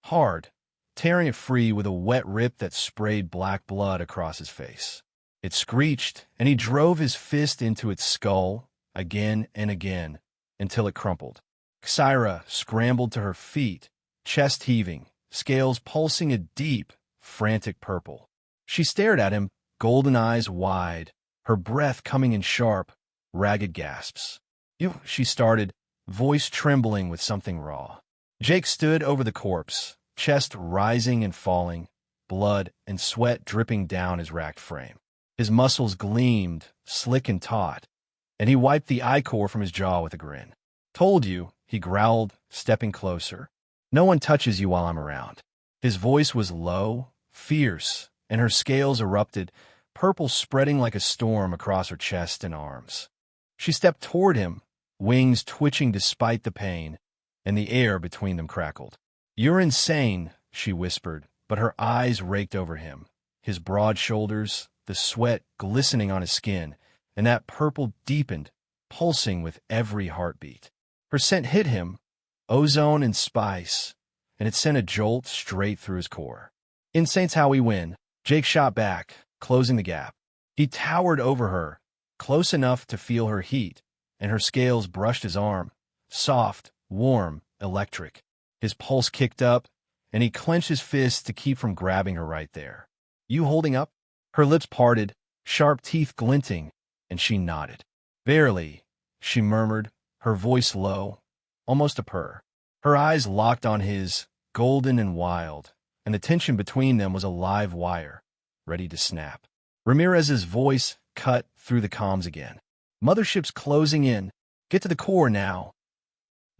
hard, tearing it free with a wet rip that sprayed black blood across his face. It screeched, and he drove his fist into its skull again and again until it crumpled. Ksyra scrambled to her feet, chest heaving, scales pulsing a deep, frantic purple. She stared at him, golden eyes wide, her breath coming in sharp, ragged gasps. "You," she started, voice trembling with something raw. Jake stood over the corpse, chest rising and falling, blood and sweat dripping down his racked frame. His muscles gleamed, slick and taut, and he wiped the ichor from his jaw with a grin. "Told you," he growled, stepping closer. "No one touches you while I'm around." His voice was low, fierce, and her scales erupted, purple spreading like a storm across her chest and arms. She stepped toward him, wings twitching despite the pain, and the air between them crackled. "You're insane," she whispered, but her eyes raked over him, his broad shoulders, the sweat glistening on his skin, and that purple deepened, pulsing with every heartbeat. Her scent hit him, ozone and spice, and it sent a jolt straight through his core. "Insane's how we win." Jake shot back, closing the gap. He towered over her, close enough to feel her heat, and her scales brushed his arm, soft, warm, electric. His pulse kicked up, and he clenched his fist to keep from grabbing her right there. "You holding up?" Her lips parted, sharp teeth glinting, and she nodded. "Barely," she murmured, her voice low, almost a purr. Her eyes locked on his, golden and wild, and the tension between them was a live wire, ready to snap. Ramirez's voice cut through the comms again. "Mothership's closing in. Get to the core now."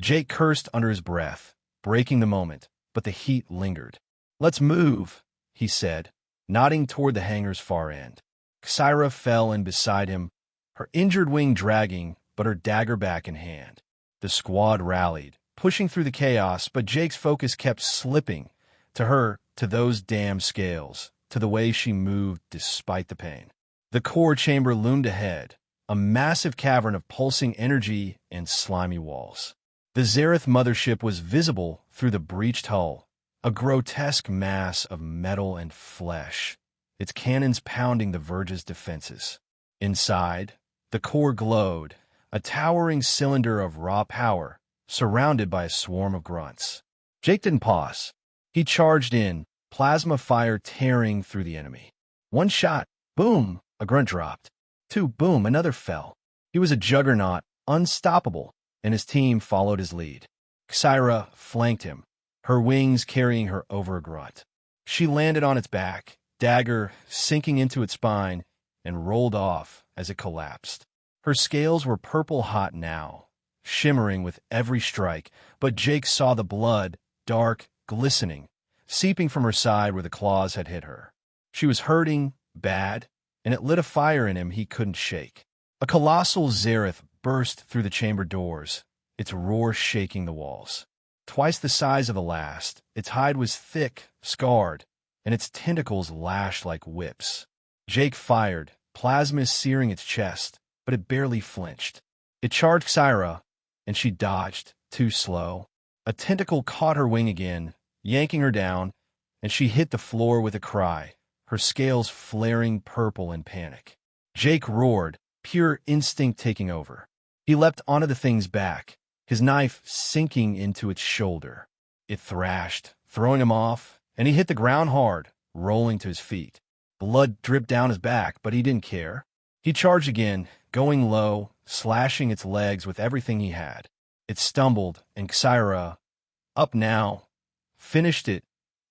Jake cursed under his breath, breaking the moment, but the heat lingered. "Let's move," he said, nodding toward the hangar's far end. Ksyra fell in beside him, her injured wing dragging, but her dagger back in hand. The squad rallied, pushing through the chaos, but Jake's focus kept slipping, to her, to those damn scales, to the way she moved despite the pain. The core chamber loomed ahead, a massive cavern of pulsing energy and slimy walls. The Xarath mothership was visible through the breached hull, a grotesque mass of metal and flesh, its cannons pounding the Verge's defenses. Inside, the core glowed, a towering cylinder of raw power, surrounded by a swarm of grunts. Jake didn't pause. He charged in, plasma fire tearing through the enemy. One shot, boom, a grunt dropped. Two, boom, another fell. He was a juggernaut, unstoppable, and his team followed his lead. Ksyra flanked him, her wings carrying her over a grunt. She landed on its back, dagger sinking into its spine, and rolled off as it collapsed. Her scales were purple hot now, shimmering with every strike, but Jake saw the blood, dark, glistening, seeping from her side where the claws had hit her. She was hurting, bad, and it lit a fire in him he couldn't shake. A colossal Xarath burst through the chamber doors, its roar shaking the walls. Twice the size of the last, its hide was thick, scarred, and its tentacles lashed like whips. Jake fired, plasma searing its chest, but it barely flinched. It charged Ksyra, and she dodged, too slow. A tentacle caught her wing again, yanking her down, and she hit the floor with a cry, her scales flaring purple in panic. Jake roared, pure instinct taking over. He leapt onto the thing's back, his knife sinking into its shoulder. It thrashed, throwing him off, and he hit the ground hard, rolling to his feet. Blood dripped down his back, but he didn't care. He charged again, going low, slashing its legs with everything he had. It stumbled, and Ksyra, up now, finished it,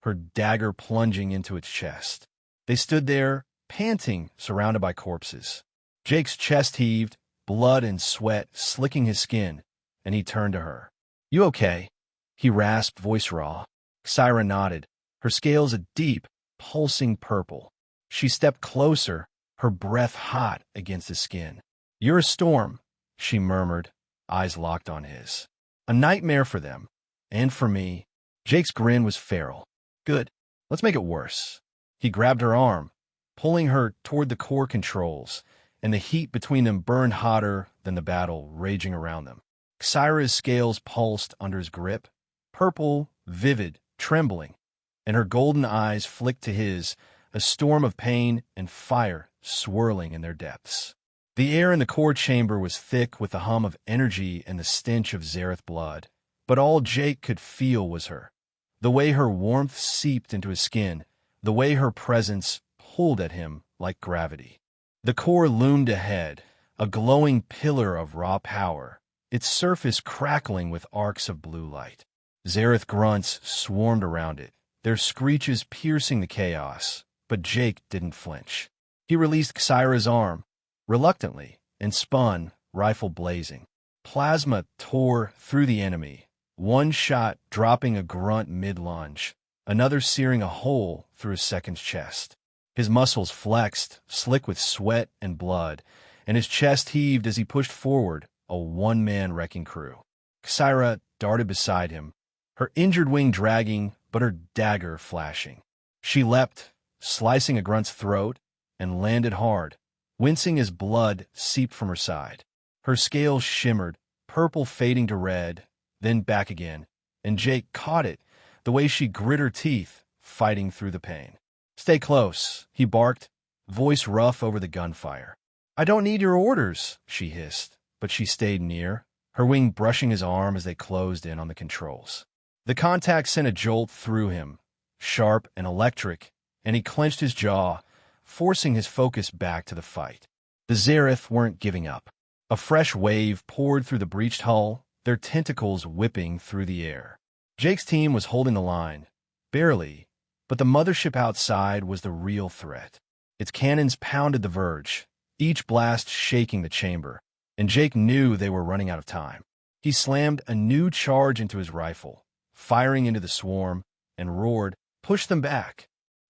her dagger plunging into its chest. They stood there, panting, surrounded by corpses. Jake's chest heaved, blood and sweat slicking his skin, and he turned to her. "You okay?" He rasped, voice raw. Ksyra nodded, her scales a deep, pulsing purple. She stepped closer, her breath hot against his skin. "You're a storm," she murmured, eyes locked on his. "A nightmare for them, and for me." Jake's grin was feral. "Good. Let's make it worse." He grabbed her arm, pulling her toward the core controls, and the heat between them burned hotter than the battle raging around them. Ksyra's scales pulsed under his grip, purple, vivid, trembling, and her golden eyes flicked to his, a storm of pain and fire swirling in their depths. The air in the core chamber was thick with the hum of energy and the stench of Xarath blood, but all Jake could feel was her. The way her warmth seeped into his skin, the way her presence pulled at him like gravity. The core loomed ahead, a glowing pillar of raw power, its surface crackling with arcs of blue light. Xarath grunts swarmed around it, their screeches piercing the chaos, but Jake didn't flinch. He released Ksyra's arm, reluctantly, and spun, rifle blazing. Plasma tore through the enemy, one shot dropping a grunt mid-lunge, another searing a hole through his second's chest. His muscles flexed, slick with sweat and blood, and his chest heaved as he pushed forward, a one-man wrecking crew. Ksyra darted beside him, her injured wing dragging, but her dagger flashing. She leapt, slicing a grunt's throat, and landed hard, wincing as blood seeped from her side. Her scales shimmered, purple fading to red, then back again, and Jake caught it, the way she grit her teeth, fighting through the pain. "Stay close," he barked, voice rough over the gunfire. "I don't need your orders," she hissed, but she stayed near, her wing brushing his arm as they closed in on the controls. The contact sent a jolt through him, sharp and electric, and he clenched his jaw, forcing his focus back to the fight. The Xarath weren't giving up. A fresh wave poured through the breached hull, their tentacles whipping through the air. Jake's team was holding the line, barely, but the mothership outside was the real threat. Its cannons pounded the verge, each blast shaking the chamber, and Jake knew they were running out of time. He slammed a new charge into his rifle, firing into the swarm, and roared, "Push them back!"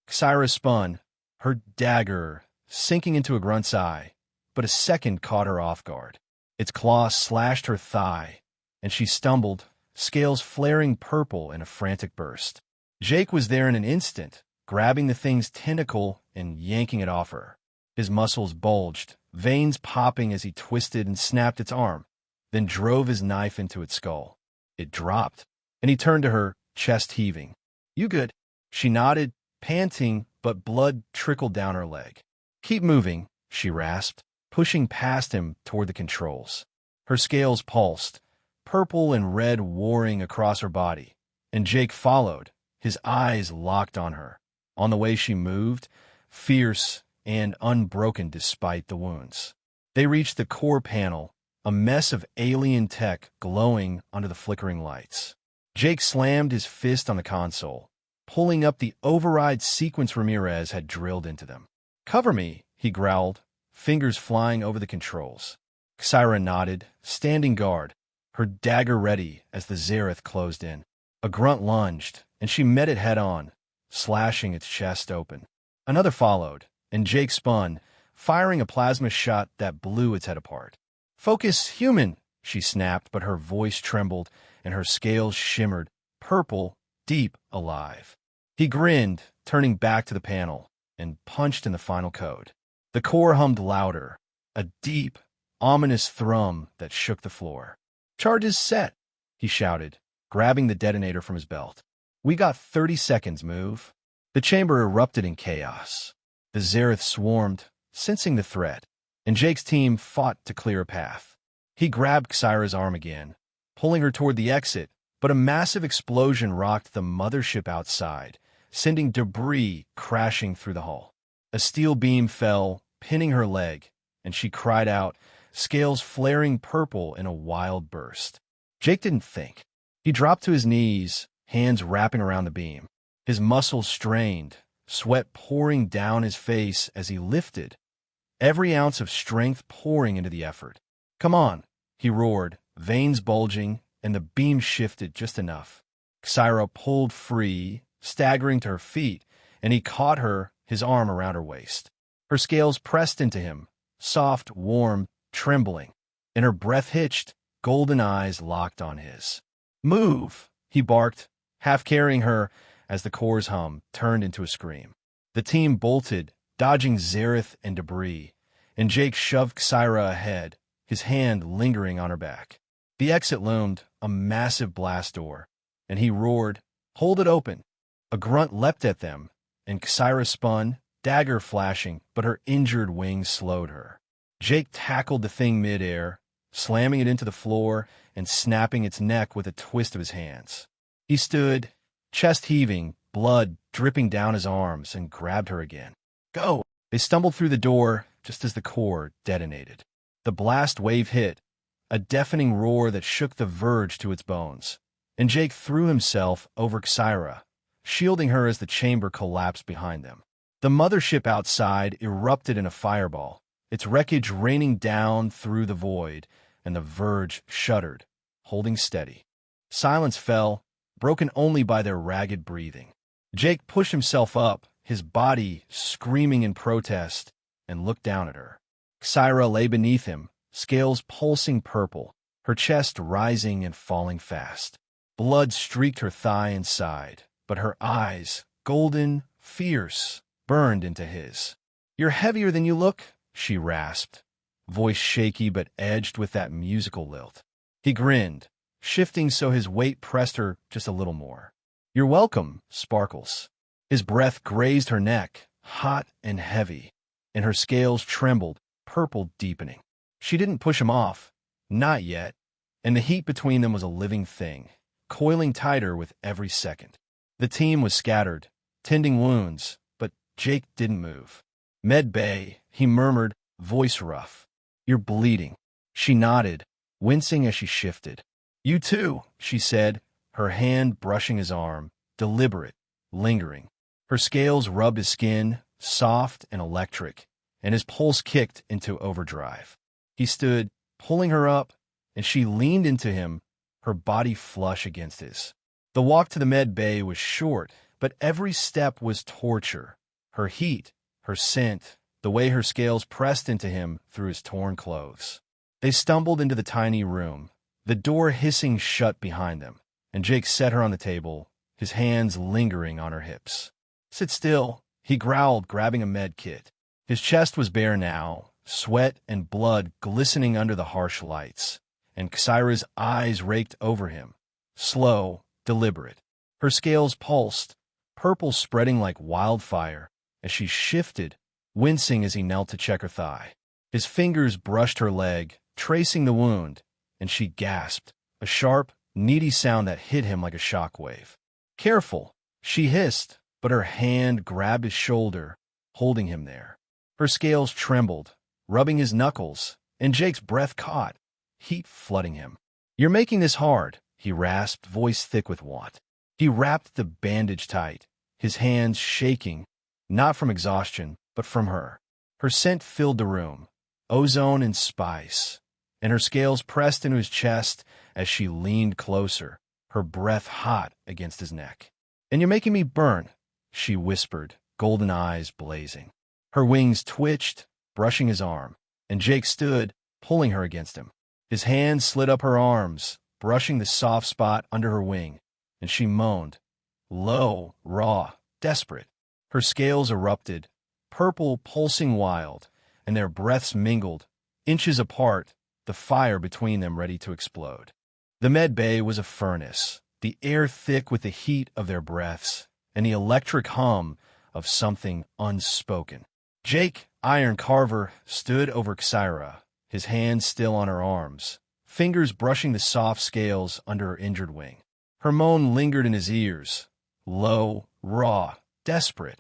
Ksyra spun, her dagger sinking into a grunt's eye, but a second caught her off guard. Its claw slashed her thigh, and she stumbled, scales flaring purple in a frantic burst. Jake was there in an instant, grabbing the thing's tentacle and yanking it off her. His muscles bulged, veins popping as he twisted and snapped its arm, then drove his knife into its skull. It dropped, and he turned to her, chest heaving. "You good?" She nodded, panting, but blood trickled down her leg. "Keep moving," she rasped, pushing past him toward the controls. Her scales pulsed, purple and red warring across her body, and Jake followed, his eyes locked on her, on the way she moved, fierce and unbroken despite the wounds. They reached the core panel, a mess of alien tech glowing under the flickering lights. Jake slammed his fist on the console, pulling up the override sequence Ramirez had drilled into them. "Cover me," he growled, fingers flying over the controls. Ksyra nodded, standing guard, her dagger ready as the Xarath closed in. A grunt lunged, and she met it head-on, slashing its chest open. Another followed, and Jake spun, firing a plasma shot that blew its head apart. "Focus, human!" she snapped, but her voice trembled, and her scales shimmered, purple, deep, alive. He grinned, turning back to the panel, and punched in the final code. The core hummed louder, a deep, ominous thrum that shook the floor. "Charges set," he shouted, grabbing the detonator from his belt. "We got 30 seconds, move." The chamber erupted in chaos. The Xarath swarmed, sensing the threat, and Jake's team fought to clear a path. He grabbed Ksyra's arm again, pulling her toward the exit, but a massive explosion rocked the mothership outside, sending debris crashing through the hull. A steel beam fell, pinning her leg, and she cried out, scales flaring purple in a wild burst. Jake didn't think. He dropped to his knees, hands wrapping around the beam. His muscles strained, sweat pouring down his face as he lifted, every ounce of strength pouring into the effort. "Come on," he roared, veins bulging, and the beam shifted just enough. Ksyra pulled free, staggering to her feet, and he caught her, his arm around her waist. Her scales pressed into him, soft, warm, trembling, and her breath hitched, golden eyes locked on his. "Move!" he barked, half carrying her as the core's hum turned into a scream. The team bolted, dodging Xarath and debris, and Jake shoved Ksyra ahead, his hand lingering on her back. The exit loomed, a massive blast door, and he roared, "Hold it open!" A grunt leapt at them, and Ksyra spun, dagger flashing, but her injured wings slowed her. Jake tackled the thing mid-air, slamming it into the floor and snapping its neck with a twist of his hands. He stood, chest heaving, blood dripping down his arms, and grabbed her again. "Go!" They stumbled through the door just as the core detonated. The blast wave hit, a deafening roar that shook the verge to its bones, and Jake threw himself over Ksyra, shielding her as the chamber collapsed behind them. The mothership outside erupted in a fireball, its wreckage raining down through the void, and the verge shuddered, holding steady. Silence fell, broken only by their ragged breathing. Jake pushed himself up, his body screaming in protest, and looked down at her. Ksyra lay beneath him, scales pulsing purple, her chest rising and falling fast. Blood streaked her thigh and side, but her eyes, golden, fierce, burned into his. "You're heavier than you look," she rasped, voice shaky but edged with that musical lilt. He grinned, shifting so his weight pressed her just a little more. "You're welcome, Sparkles." His breath grazed her neck, hot and heavy, and her scales trembled, purple deepening. She didn't push him off, not yet, and the heat between them was a living thing, coiling tighter with every second. The team was scattered, tending wounds, but Jake didn't move. "Med Bay," he murmured, voice rough. "You're bleeding." She nodded, wincing as she shifted. "You too," she said, her hand brushing his arm, deliberate, lingering. Her scales rubbed his skin, soft and electric, and his pulse kicked into overdrive. He stood, pulling her up, and she leaned into him, her body flush against his. The walk to the med bay was short, but every step was torture. Her heat, her scent, the way her scales pressed into him through his torn clothes. They stumbled into the tiny room, the door hissing shut behind them, and Jake set her on the table, his hands lingering on her hips. "Sit still," he growled, grabbing a med kit. His chest was bare now, sweat and blood glistening under the harsh lights, and Ksyra's eyes raked over him, slow, deliberate. Her scales pulsed, purple spreading like wildfire, as she shifted, wincing as he knelt to check her thigh. His fingers brushed her leg, tracing the wound, and she gasped, a sharp, needy sound that hit him like a shockwave. "Careful," she hissed, but her hand grabbed his shoulder, holding him there. Her scales trembled, rubbing his knuckles, and Jake's breath caught, heat flooding him. "You're making this hard," he rasped, voice thick with want. He wrapped the bandage tight, his hands shaking, not from exhaustion, but from her. Her scent filled the room, ozone and spice, and her scales pressed into his chest as she leaned closer, her breath hot against his neck. "And you're making me burn," she whispered, golden eyes blazing. Her wings twitched, brushing his arm, and Jake stood, pulling her against him. His hand slid up her arms, brushing the soft spot under her wing, and she moaned, low, raw, desperate. Her scales erupted, purple pulsing wild, and their breaths mingled, inches apart, the fire between them ready to explode. The med bay was a furnace, the air thick with the heat of their breaths, and the electric hum of something unspoken. Jake, Iron Carver, stood over Ksyra, his hands still on her arms, fingers brushing the soft scales under her injured wing. Her moan lingered in his ears, low, raw, desperate,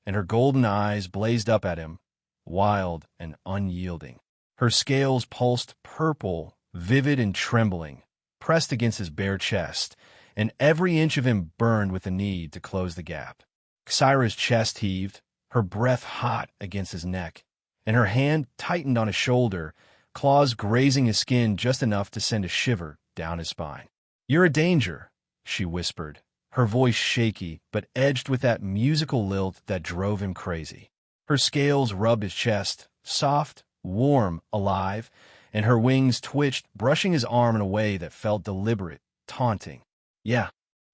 and her golden eyes blazed up at him, wild and unyielding. Her scales pulsed purple, vivid and trembling, pressed against his bare chest, and every inch of him burned with the need to close the gap. Ksyra's chest heaved, her breath hot against his neck, and her hand tightened on his shoulder, claws grazing his skin just enough to send a shiver down his spine. "You're a danger," she whispered, her voice shaky but edged with that musical lilt that drove him crazy. Her scales rubbed his chest, soft, warm, alive, and her wings twitched, brushing his arm in a way that felt deliberate, taunting. "Yeah,"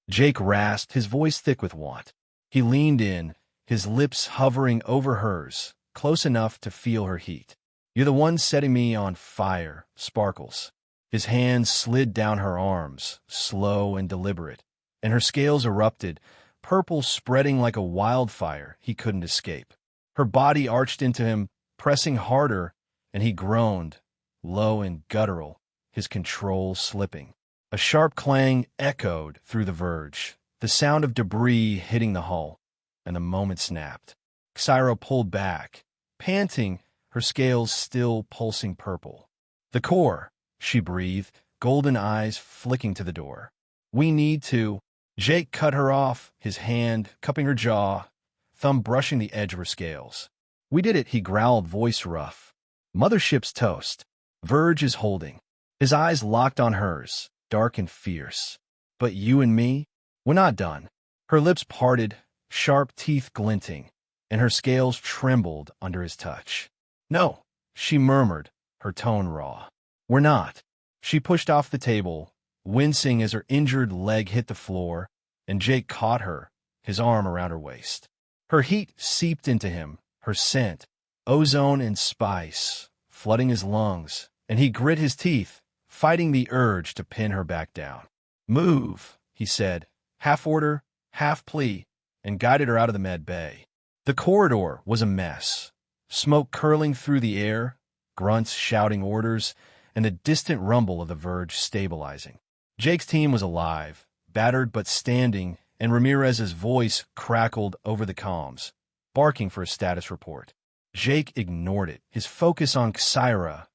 Jake rasped, his voice thick with want. He leaned in, his lips hovering over hers, close enough to feel her heat. "You're the one setting me on fire, Sparkles." His hands slid down her arms, slow and deliberate, and her scales erupted, purple spreading like a wildfire he couldn't escape. Her body arched into him, pressing harder, and he groaned, low and guttural, his control slipping. A sharp clang echoed through the verge, the sound of debris hitting the hull, and the moment snapped. Ksyra pulled back, panting, her scales still pulsing purple. "The core," she breathed, golden eyes flicking to the door. "We need to—" Jake cut her off, his hand cupping her jaw, thumb brushing the edge of her scales. "We did it," he growled, voice rough. "Mothership's toast. Verge is holding." His eyes locked on hers, dark and fierce. "But you and me? We're not done." Her lips parted, sharp teeth glinting, and her scales trembled under his touch. "No," she murmured, her tone raw. "We're not." She pushed off the table, wincing as her injured leg hit the floor, and Jake caught her, his arm around her waist. Her heat seeped into him, her scent, ozone and spice, flooding his lungs, and he grit his teeth, fighting the urge to pin her back down. "Move," he said, half order, half plea, and guided her out of the med bay. The corridor was a mess, smoke curling through the air, grunts shouting orders, and the distant rumble of the verge stabilizing. Jake's team was alive, battered but standing, and Ramirez's voice crackled over the comms, barking for a status report. Jake ignored it, his focus on Ksyra,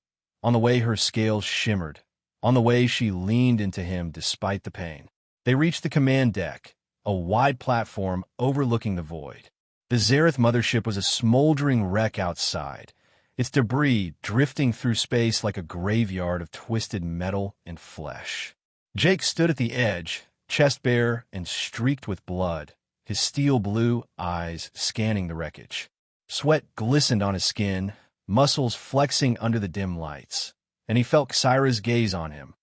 on the way her scales shimmered, on the way she leaned into him despite the pain. They reached the command deck, a wide platform overlooking the void. The Xarath mothership was a smoldering wreck outside, its debris drifting through space like a graveyard of twisted metal and flesh. Jake stood at the edge, chest bare and streaked with blood, his steel-blue eyes scanning the wreckage. Sweat glistened on his skin, muscles flexing under the dim lights, and he felt Ksyra's gaze on him.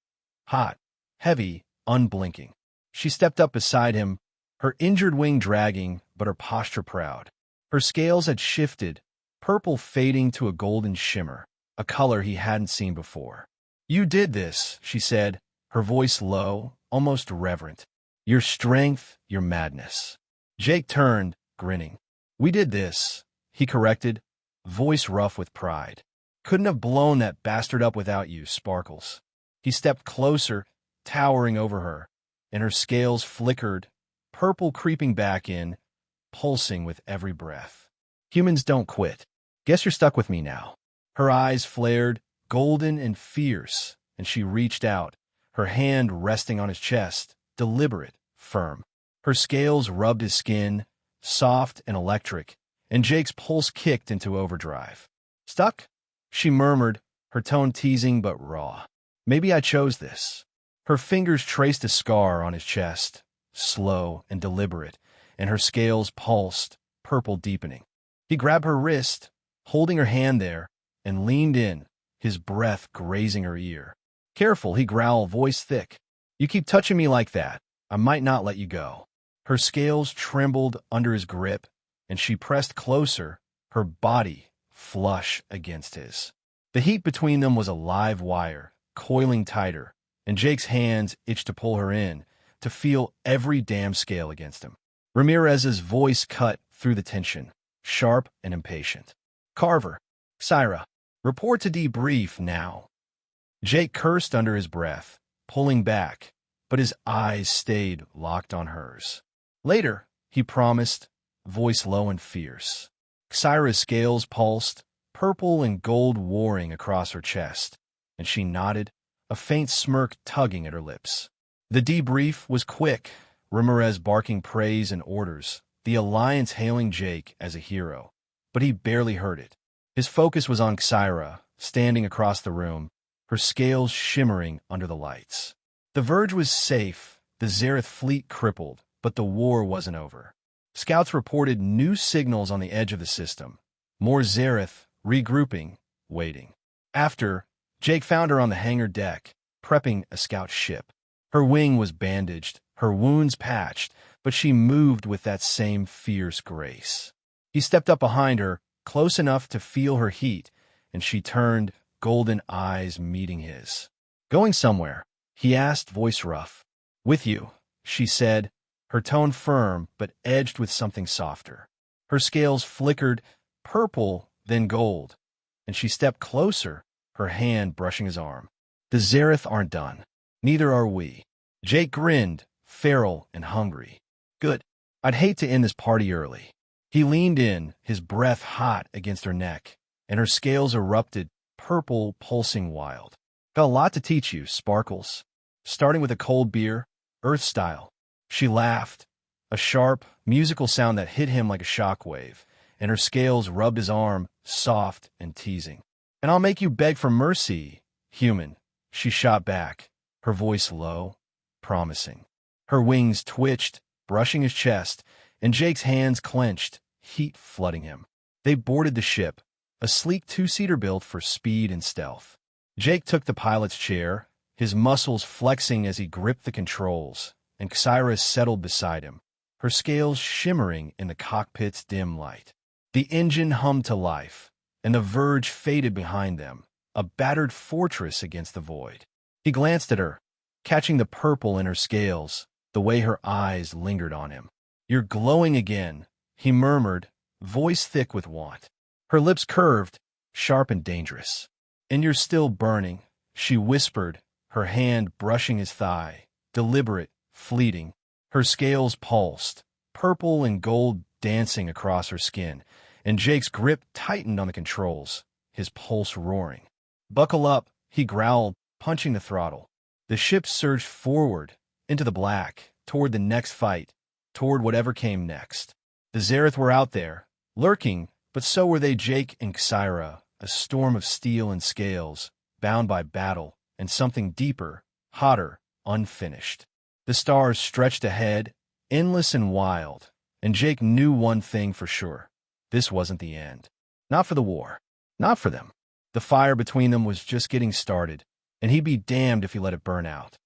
Hot, heavy, unblinking. She stepped up beside him, her injured wing dragging, but her posture proud. Her scales had shifted, purple fading to a golden shimmer, a color he hadn't seen before. "You did this," she said, her voice low, almost reverent. "Your strength, your madness." Jake turned, grinning. "We did this," he corrected, voice rough with pride. "Couldn't have blown that bastard up without you, Sparkles." He stepped closer, towering over her, and her scales flickered, purple creeping back in, pulsing with every breath. "Humans don't quit. Guess you're stuck with me now." Her eyes flared, golden and fierce, and she reached out, her hand resting on his chest, deliberate, firm. Her scales rubbed his skin, soft and electric, and Jake's pulse kicked into overdrive. "Stuck?" she murmured, her tone teasing but raw. "Maybe I chose this." Her fingers traced a scar on his chest, slow and deliberate, and her scales pulsed, purple deepening. He grabbed her wrist, holding her hand there, and leaned in, his breath grazing her ear. "Careful," he growled, voice thick. "You keep touching me like that, I might not let you go." Her scales trembled under his grip, and she pressed closer, her body flush against his. The heat between them was a live wire, coiling tighter, and Jake's hands itched to pull her in, to feel every damn scale against him. Ramirez's voice cut through the tension, sharp and impatient. "Carver, Ksyra, report to debrief now." Jake cursed under his breath, pulling back, but his eyes stayed locked on hers. "Later," he promised, voice low and fierce. Ksyra's scales pulsed, purple and gold warring across her chest, and she nodded, a faint smirk tugging at her lips. The debrief was quick, Ramirez barking praise and orders, the Alliance hailing Jake as a hero, but he barely heard it. His focus was on Ksyra, standing across the room, her scales shimmering under the lights. The Verge was safe, the Xarath fleet crippled, but the war wasn't over. Scouts reported new signals on the edge of the system. More Xarath, regrouping, waiting. After, Jake found her on the hangar deck, prepping a scout ship. Her wing was bandaged, her wounds patched, but she moved with that same fierce grace. He stepped up behind her, close enough to feel her heat, and she turned, golden eyes meeting his. "Going somewhere?" he asked, voice rough. "With you," she said, her tone firm but edged with something softer. Her scales flickered, purple, then gold, and she stepped closer, her hand brushing his arm. "The Xarath aren't done. Neither are we." Jake grinned, feral and hungry. "Good. I'd hate to end this party early." He leaned in, his breath hot against her neck, and her scales erupted, purple, pulsing wild. "Got a lot to teach you, Sparkles. Starting with a cold beer, Earth style." She laughed, a sharp, musical sound that hit him like a shockwave, and her scales rubbed his arm, soft and teasing. "And I'll make you beg for mercy, human," she shot back, her voice low, promising. Her wings twitched, brushing his chest, and Jake's hands clenched, heat flooding him. They boarded the ship, a sleek two-seater built for speed and stealth. Jake took the pilot's chair, his muscles flexing as he gripped the controls, and Ksyra settled beside him, her scales shimmering in the cockpit's dim light. The engine hummed to life, and the verge faded behind them, a battered fortress against the void. He glanced at her, catching the purple in her scales, the way her eyes lingered on him. "You're glowing again," he murmured, voice thick with want. Her lips curved, sharp and dangerous. "And you're still burning," she whispered, her hand brushing his thigh, deliberate, fleeting. Her scales pulsed, purple and gold dancing across her skin, and Jake's grip tightened on the controls, his pulse roaring. "Buckle up," he growled, punching the throttle. The ship surged forward, into the black, toward the next fight, toward whatever came next. The Xarath were out there, lurking, but so were they. Jake and Ksyra, a storm of steel and scales, bound by battle, and something deeper, hotter, unfinished. The stars stretched ahead, endless and wild, and Jake knew one thing for sure. This wasn't the end. Not for the war. Not for them. The fire between them was just getting started, and he'd be damned if he let it burn out.